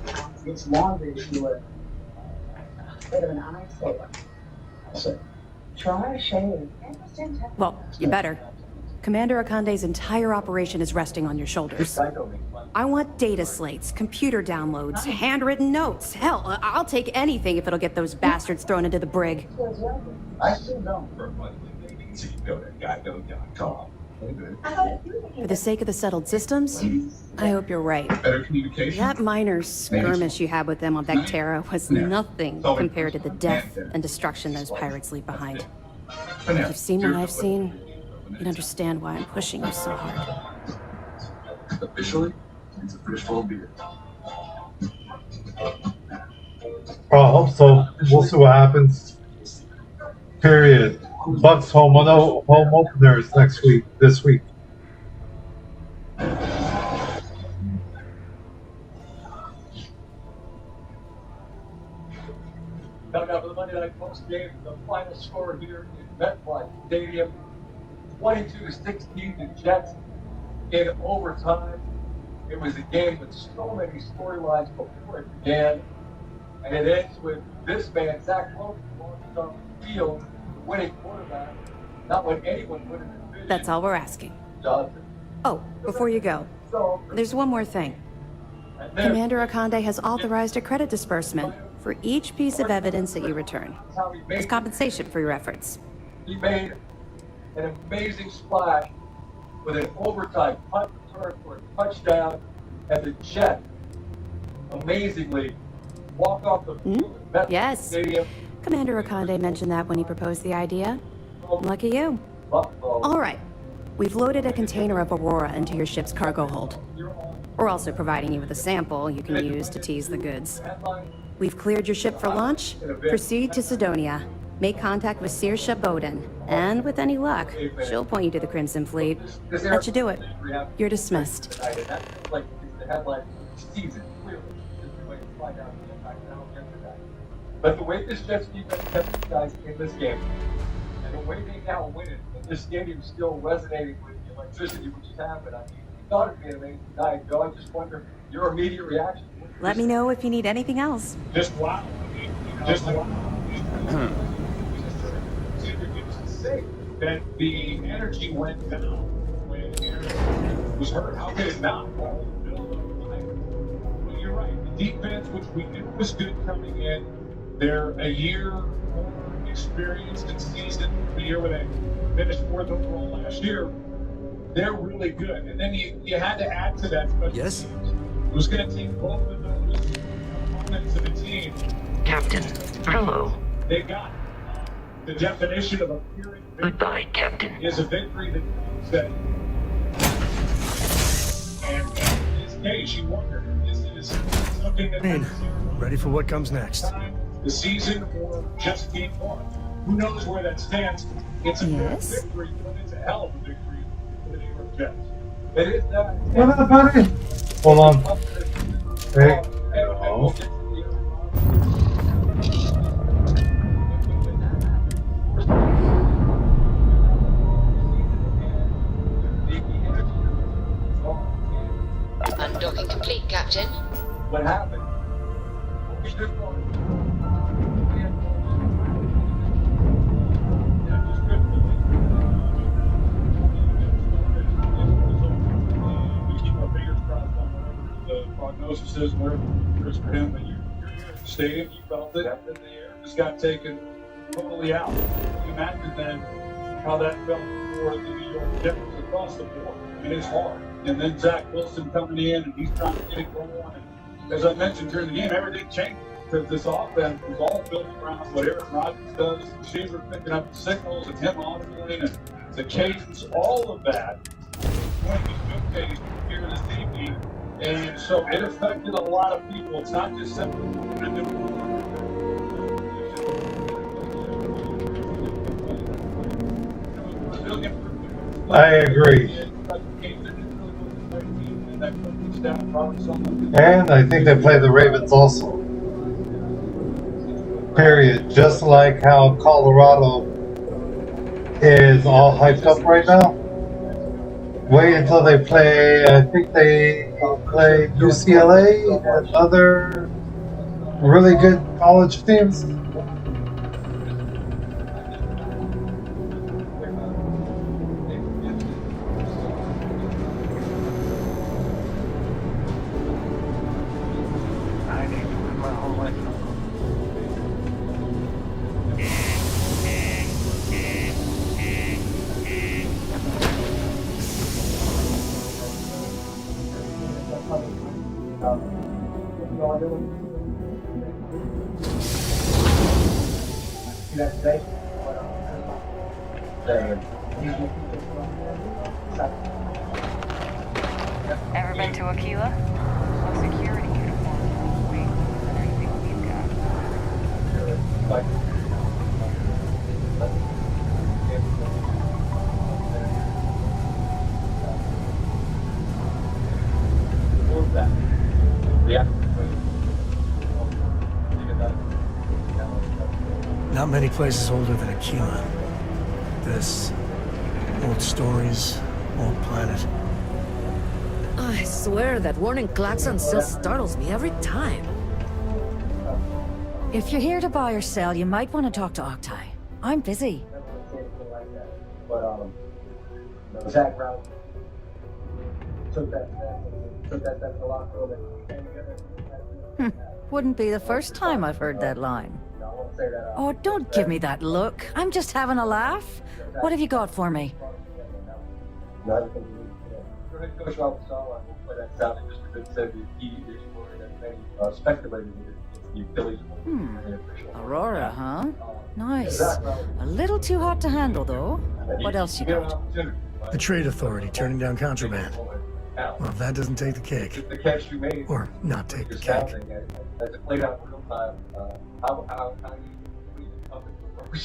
It's longer if you were bit of an eye saver. Try a shave. Well, you better. Commander Akande's entire operation is resting on your shoulders. I want data slates, computer downloads, handwritten notes. Hell, I'll take anything if it'll get those bastards thrown into the brig. I still don't. So you go to geico.com. For the sake of the settled systems, I hope you're right. Better communication. That minor skirmish you had with them on Vectera was nothing compared to the death and destruction those pirates leave behind. If you've seen what I've seen, you'd understand why I'm pushing you so hard. Officially, It's a fishbowl of beer. I hope so. We'll see what happens. Period. Bucks home openers this week. Coming up for the Monday Night Post game, the final score here in MetLife Stadium, 22-16 the Jets in overtime. It was a game with so many storylines before it began, and it ends with this man, Zach Wilson, launches off the field, winning quarterback. Not what anyone would have envisioned. That's all we're asking. Jonathan. Oh, before you go, there's one more thing. Commander Akande has authorized a credit disbursement for each piece of evidence that you return. As compensation for your efforts. He made an amazing splash with an overtime punt return for a touchdown, and the Jets amazingly walk off the field at Yes. Stadium. Commander Akande mentioned that when he proposed the idea. Lucky you. All right. We've loaded a container of Aurora into your ship's cargo hold. We're also providing you with a sample you can use to tease the goods. We've cleared your ship for launch. Proceed to Sidonia. Make contact with Saoirse Bowden. And with any luck, she'll point you to the Crimson Fleet. That should do it. You're dismissed. Like the headline season, clearly. Just a way to find out the impact, and I'll get to that. But the way this Jets defense kept these guys in this game, and the way they now win it, and this stadium's still resonating with the electricity which has happened, I mean, we thought it'd be an amazing night, Joe. I just wonder your immediate reaction. Let me know if you need anything else. Just wow. Just wow. That the energy went down when Aaron was hurt. How could it not? Well, you're right. The defense, which we knew was good coming in, they're a year more experienced and seasoned. The year when they finished fourth overall last year, they're really good. And then you had to add to that. Yes. It was going to take both of those components of the team. Captain, hello. They got the definition of a pyrrhic victory. Goodbye, Captain. Is a victory that means that. And in this case, you wonder if this is something that. Ready for what comes next? The season or just game one. Who knows where that stands? It's a victory, but it's a hell of a victory for the New York Jets. It is that. What up, buddy? Hold on. Hey. Oh. Undocking complete, Captain. What happened? Prognosis is where it's for him, but you're here at the stadium, you felt it, and the air just got taken totally out. You imagine then how that felt for the New York Jets across the board. I mean, it's hard. And then Zach Wilson coming in, and he's trying to get it going. And as I mentioned during the game, everything changed because this offense was all built around what Aaron Rodgers does, Shaver picking up the signals and him auditing and the cadence, all of that going to be showcased here this evening. And so it affected a lot of people. It's not just simply I agree. And I think they play the Ravens also. Period. Just like how Colorado is all hyped up right now. Wait until they play, I think they play UCLA and other really good college teams. Ever been to Aquila? A security uniform is way cooler than anything we've got. Not many places older than Aquila. This. Old stories, old planet. I swear that warning klaxon still startles me every time. If you're here to buy or sell, you might want to talk to Octai. I'm busy. But Zach Brown took that to the locker room and came together. Wouldn't be the first time I've heard that line. I won't say that. Oh, don't give me that look. I'm just having a laugh. What have you got for me? Everything you need. Your head coach Robert Sala, hopefully that sounded just a good segue. He is worried that many speculated that the Phillies will Aurora, huh? Nice. A little too hot to handle, though. What else you got? The Trade Authority turning down contraband. Well, if that doesn't take the cake. The catch you made. Or not take the cake. As it played out in real time, how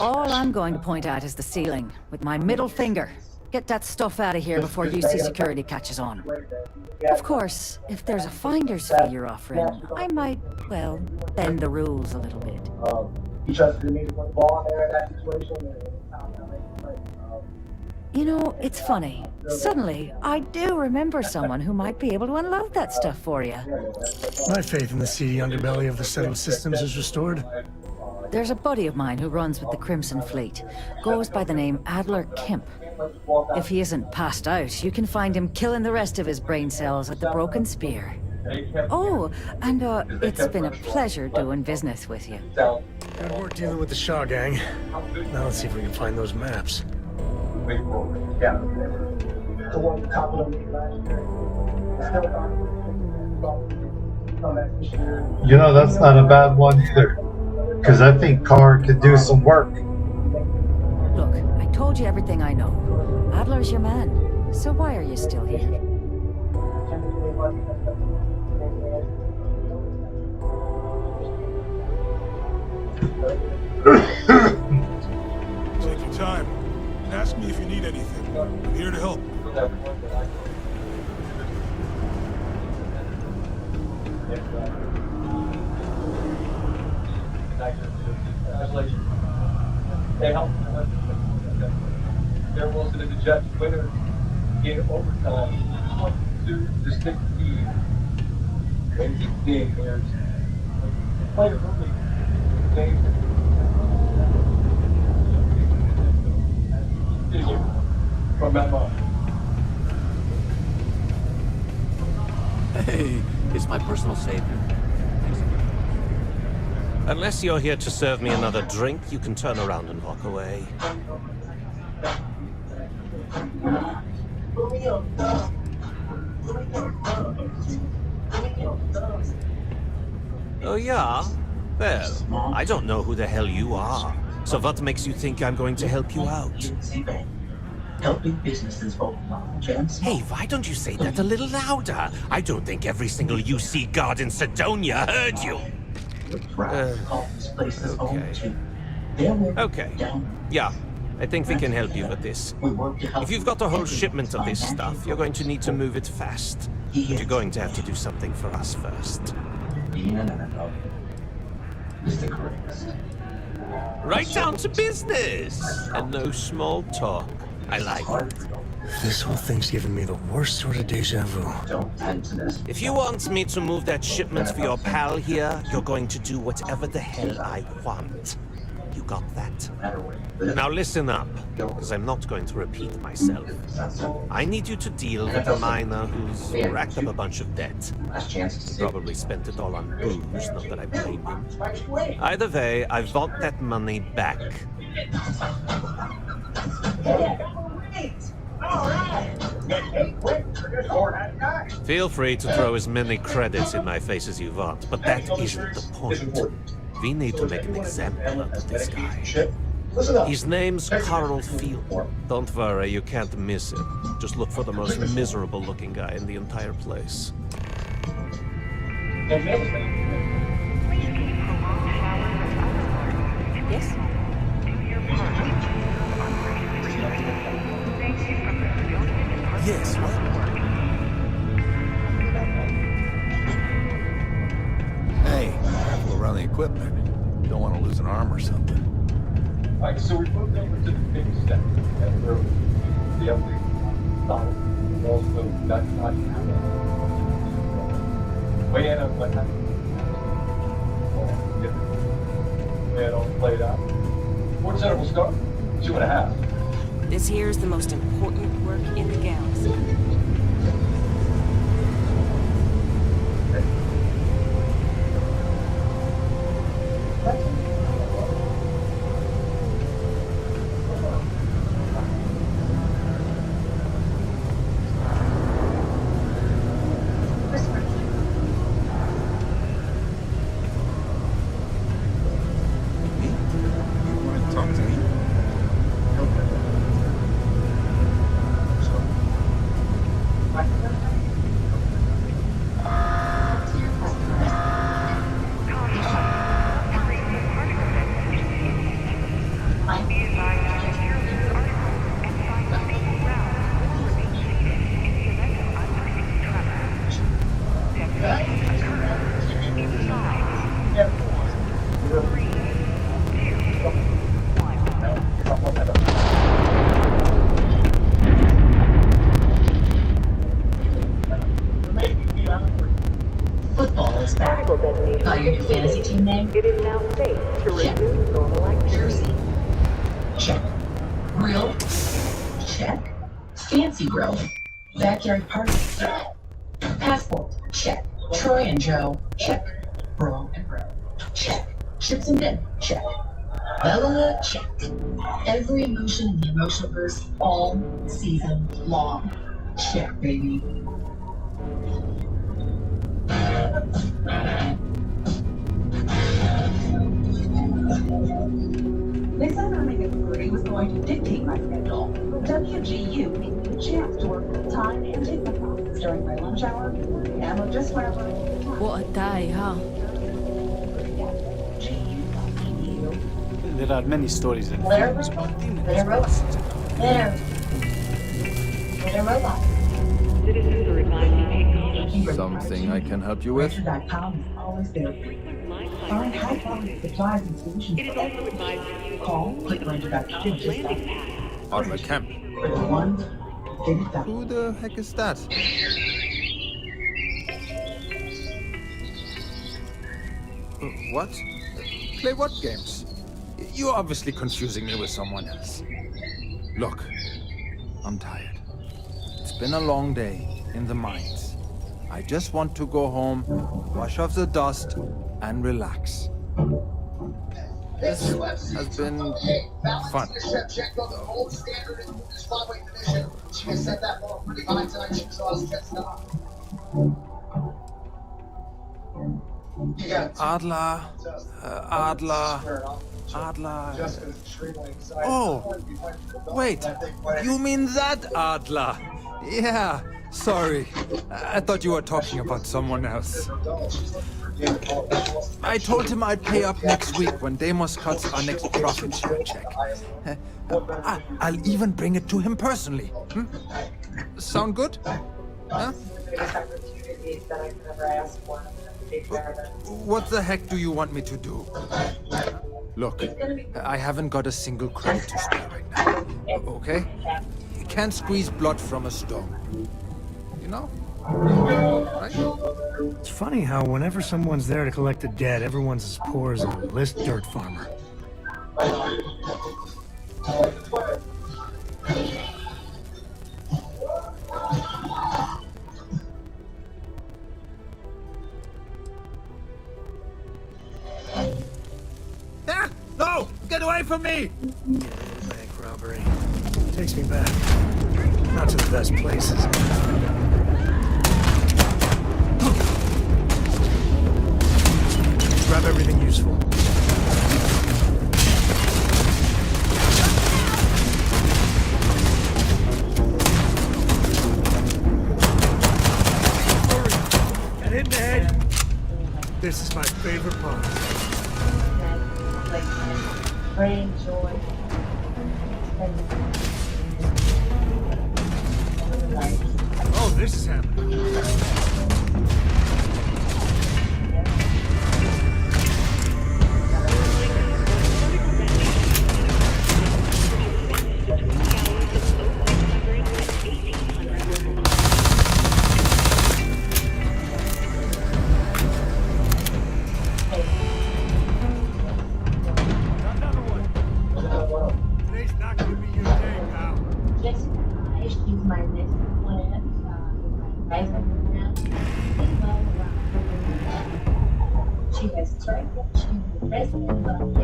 All I'm going to point at is the ceiling, with my middle finger. Get that stuff out of here before UC security catches on. Of course, if there's a finder's fee you're offering, I might, well, bend the rules a little bit. He trusted me to put the ball in there in that situation. You know, it's funny. Suddenly, I do remember someone who might be able to unload that stuff for you. My faith in the seedy underbelly of the settled systems is restored. There's a buddy of mine who runs with the Crimson Fleet. Goes by the name Adler Kemp. If he isn't passed out, you can find him killing the rest of his brain cells at the Broken Spear. Oh, and it's been a pleasure doing business with you. Good work dealing with the Shaw gang. Now let's see if we can find those maps. Yeah. The one top of them last year. You know, that's not a bad one either. Because I think Carr could do some work. Look, I told you everything I know. Adler's your man. So why are you still here? Take your time. And ask me if you need anything. I'm here to help. They helped. There was the Jets winner in overtime. 22 to 16. And 16 players. Player early. Game. From that moment. Hey, it's my personal savior. Unless you're here to serve me another drink, you can turn around and walk away. Oh yeah? Well, I don't know who the hell you are. So what makes you think I'm going to help you out? Helping businesses both large and small. Hey, why don't you say that a little louder? I don't think every single UC guard in Sidonia heard you. Okay. Yeah, I think we can help you with this. If you've got a whole shipment of this stuff, you're going to need to move it fast. But you're going to have to do something for us first. Right down to business! And no small talk. I like it. This whole thing's giving me the worst sort of deja vu. If you want me to move that shipment for your pal here, you're going to do whatever the hell I want. You got that? Now listen up, because I'm not going to repeat myself. I need you to deal with a miner who's racked up a bunch of debt. Probably spent it all on booze, not that I blame him. Either way, I want that money back. Feel free to throw as many credits in my face as you want, but that isn't the point. We need to make an example of this guy. Listen up. His name's Carl Field. Don't worry, you can't miss him. Just look for the most miserable-looking guy in the entire place. Yes? Yes, what? Hey, careful around the equipment. Don't want to lose an arm or something. Alright, so we moved over to the big step. And we're the update. We also got way in on what happened. Way it all played out. Sports Center will start 2.5. This here is the most important work in the galaxy. Football is back. Your new fantasy team name? It is now safe to resume normal activity. Jersey. Check. Grill. Check. Fancy grill. Backyard party. Passport. Check. Troy and Joe. Check. Bro and bro. Check. Chips and dip. Check. Bella. Check. Every emotion in the Emotionverse all season long. Check, baby. They said running a party was going to dictate my schedule. WGU gave me a chance to work full time and take my classes during my lunch hour. And look just wherever. What a day, huh? There are many stories in They're films about demons. They're robots. They're robots. Something I can help you with? Retro.com is always there for you. Find high quality supplies and solutions. It is also advised that you call clickretro.com and just Adler Kemp. for the one big stuff. Who the heck is that? What? Play what games? You're obviously confusing me with someone else. Look, I'm tired. It's been a long day in the mines. I just want to go home, wash off the dust, and relax. This has been fun. Adler. Oh, wait. You mean that Adler? Yeah, sorry. I thought you were talking about someone else. I told him I'd pay up next week when Deimos cuts our next profit share check. I'll even bring it to him personally. Sound good? Huh? What the heck do you want me to do? Look, I haven't got a single credit to spare right now. Okay? You can't squeeze blood from a stone. You know? Right? It's funny how whenever someone's there to collect the debt, everyone's as poor as a list dirt farmer. Ah! No! Get away from me! Bank robbery. Takes me back. Not to the best places. Grab everything useful. hit in the head. This is my favorite part. Brain joy. Oh, this is happening. Today's not gonna be your day, pal. Jessica, she's my next plant. My advisor. She has strength. She's the president of the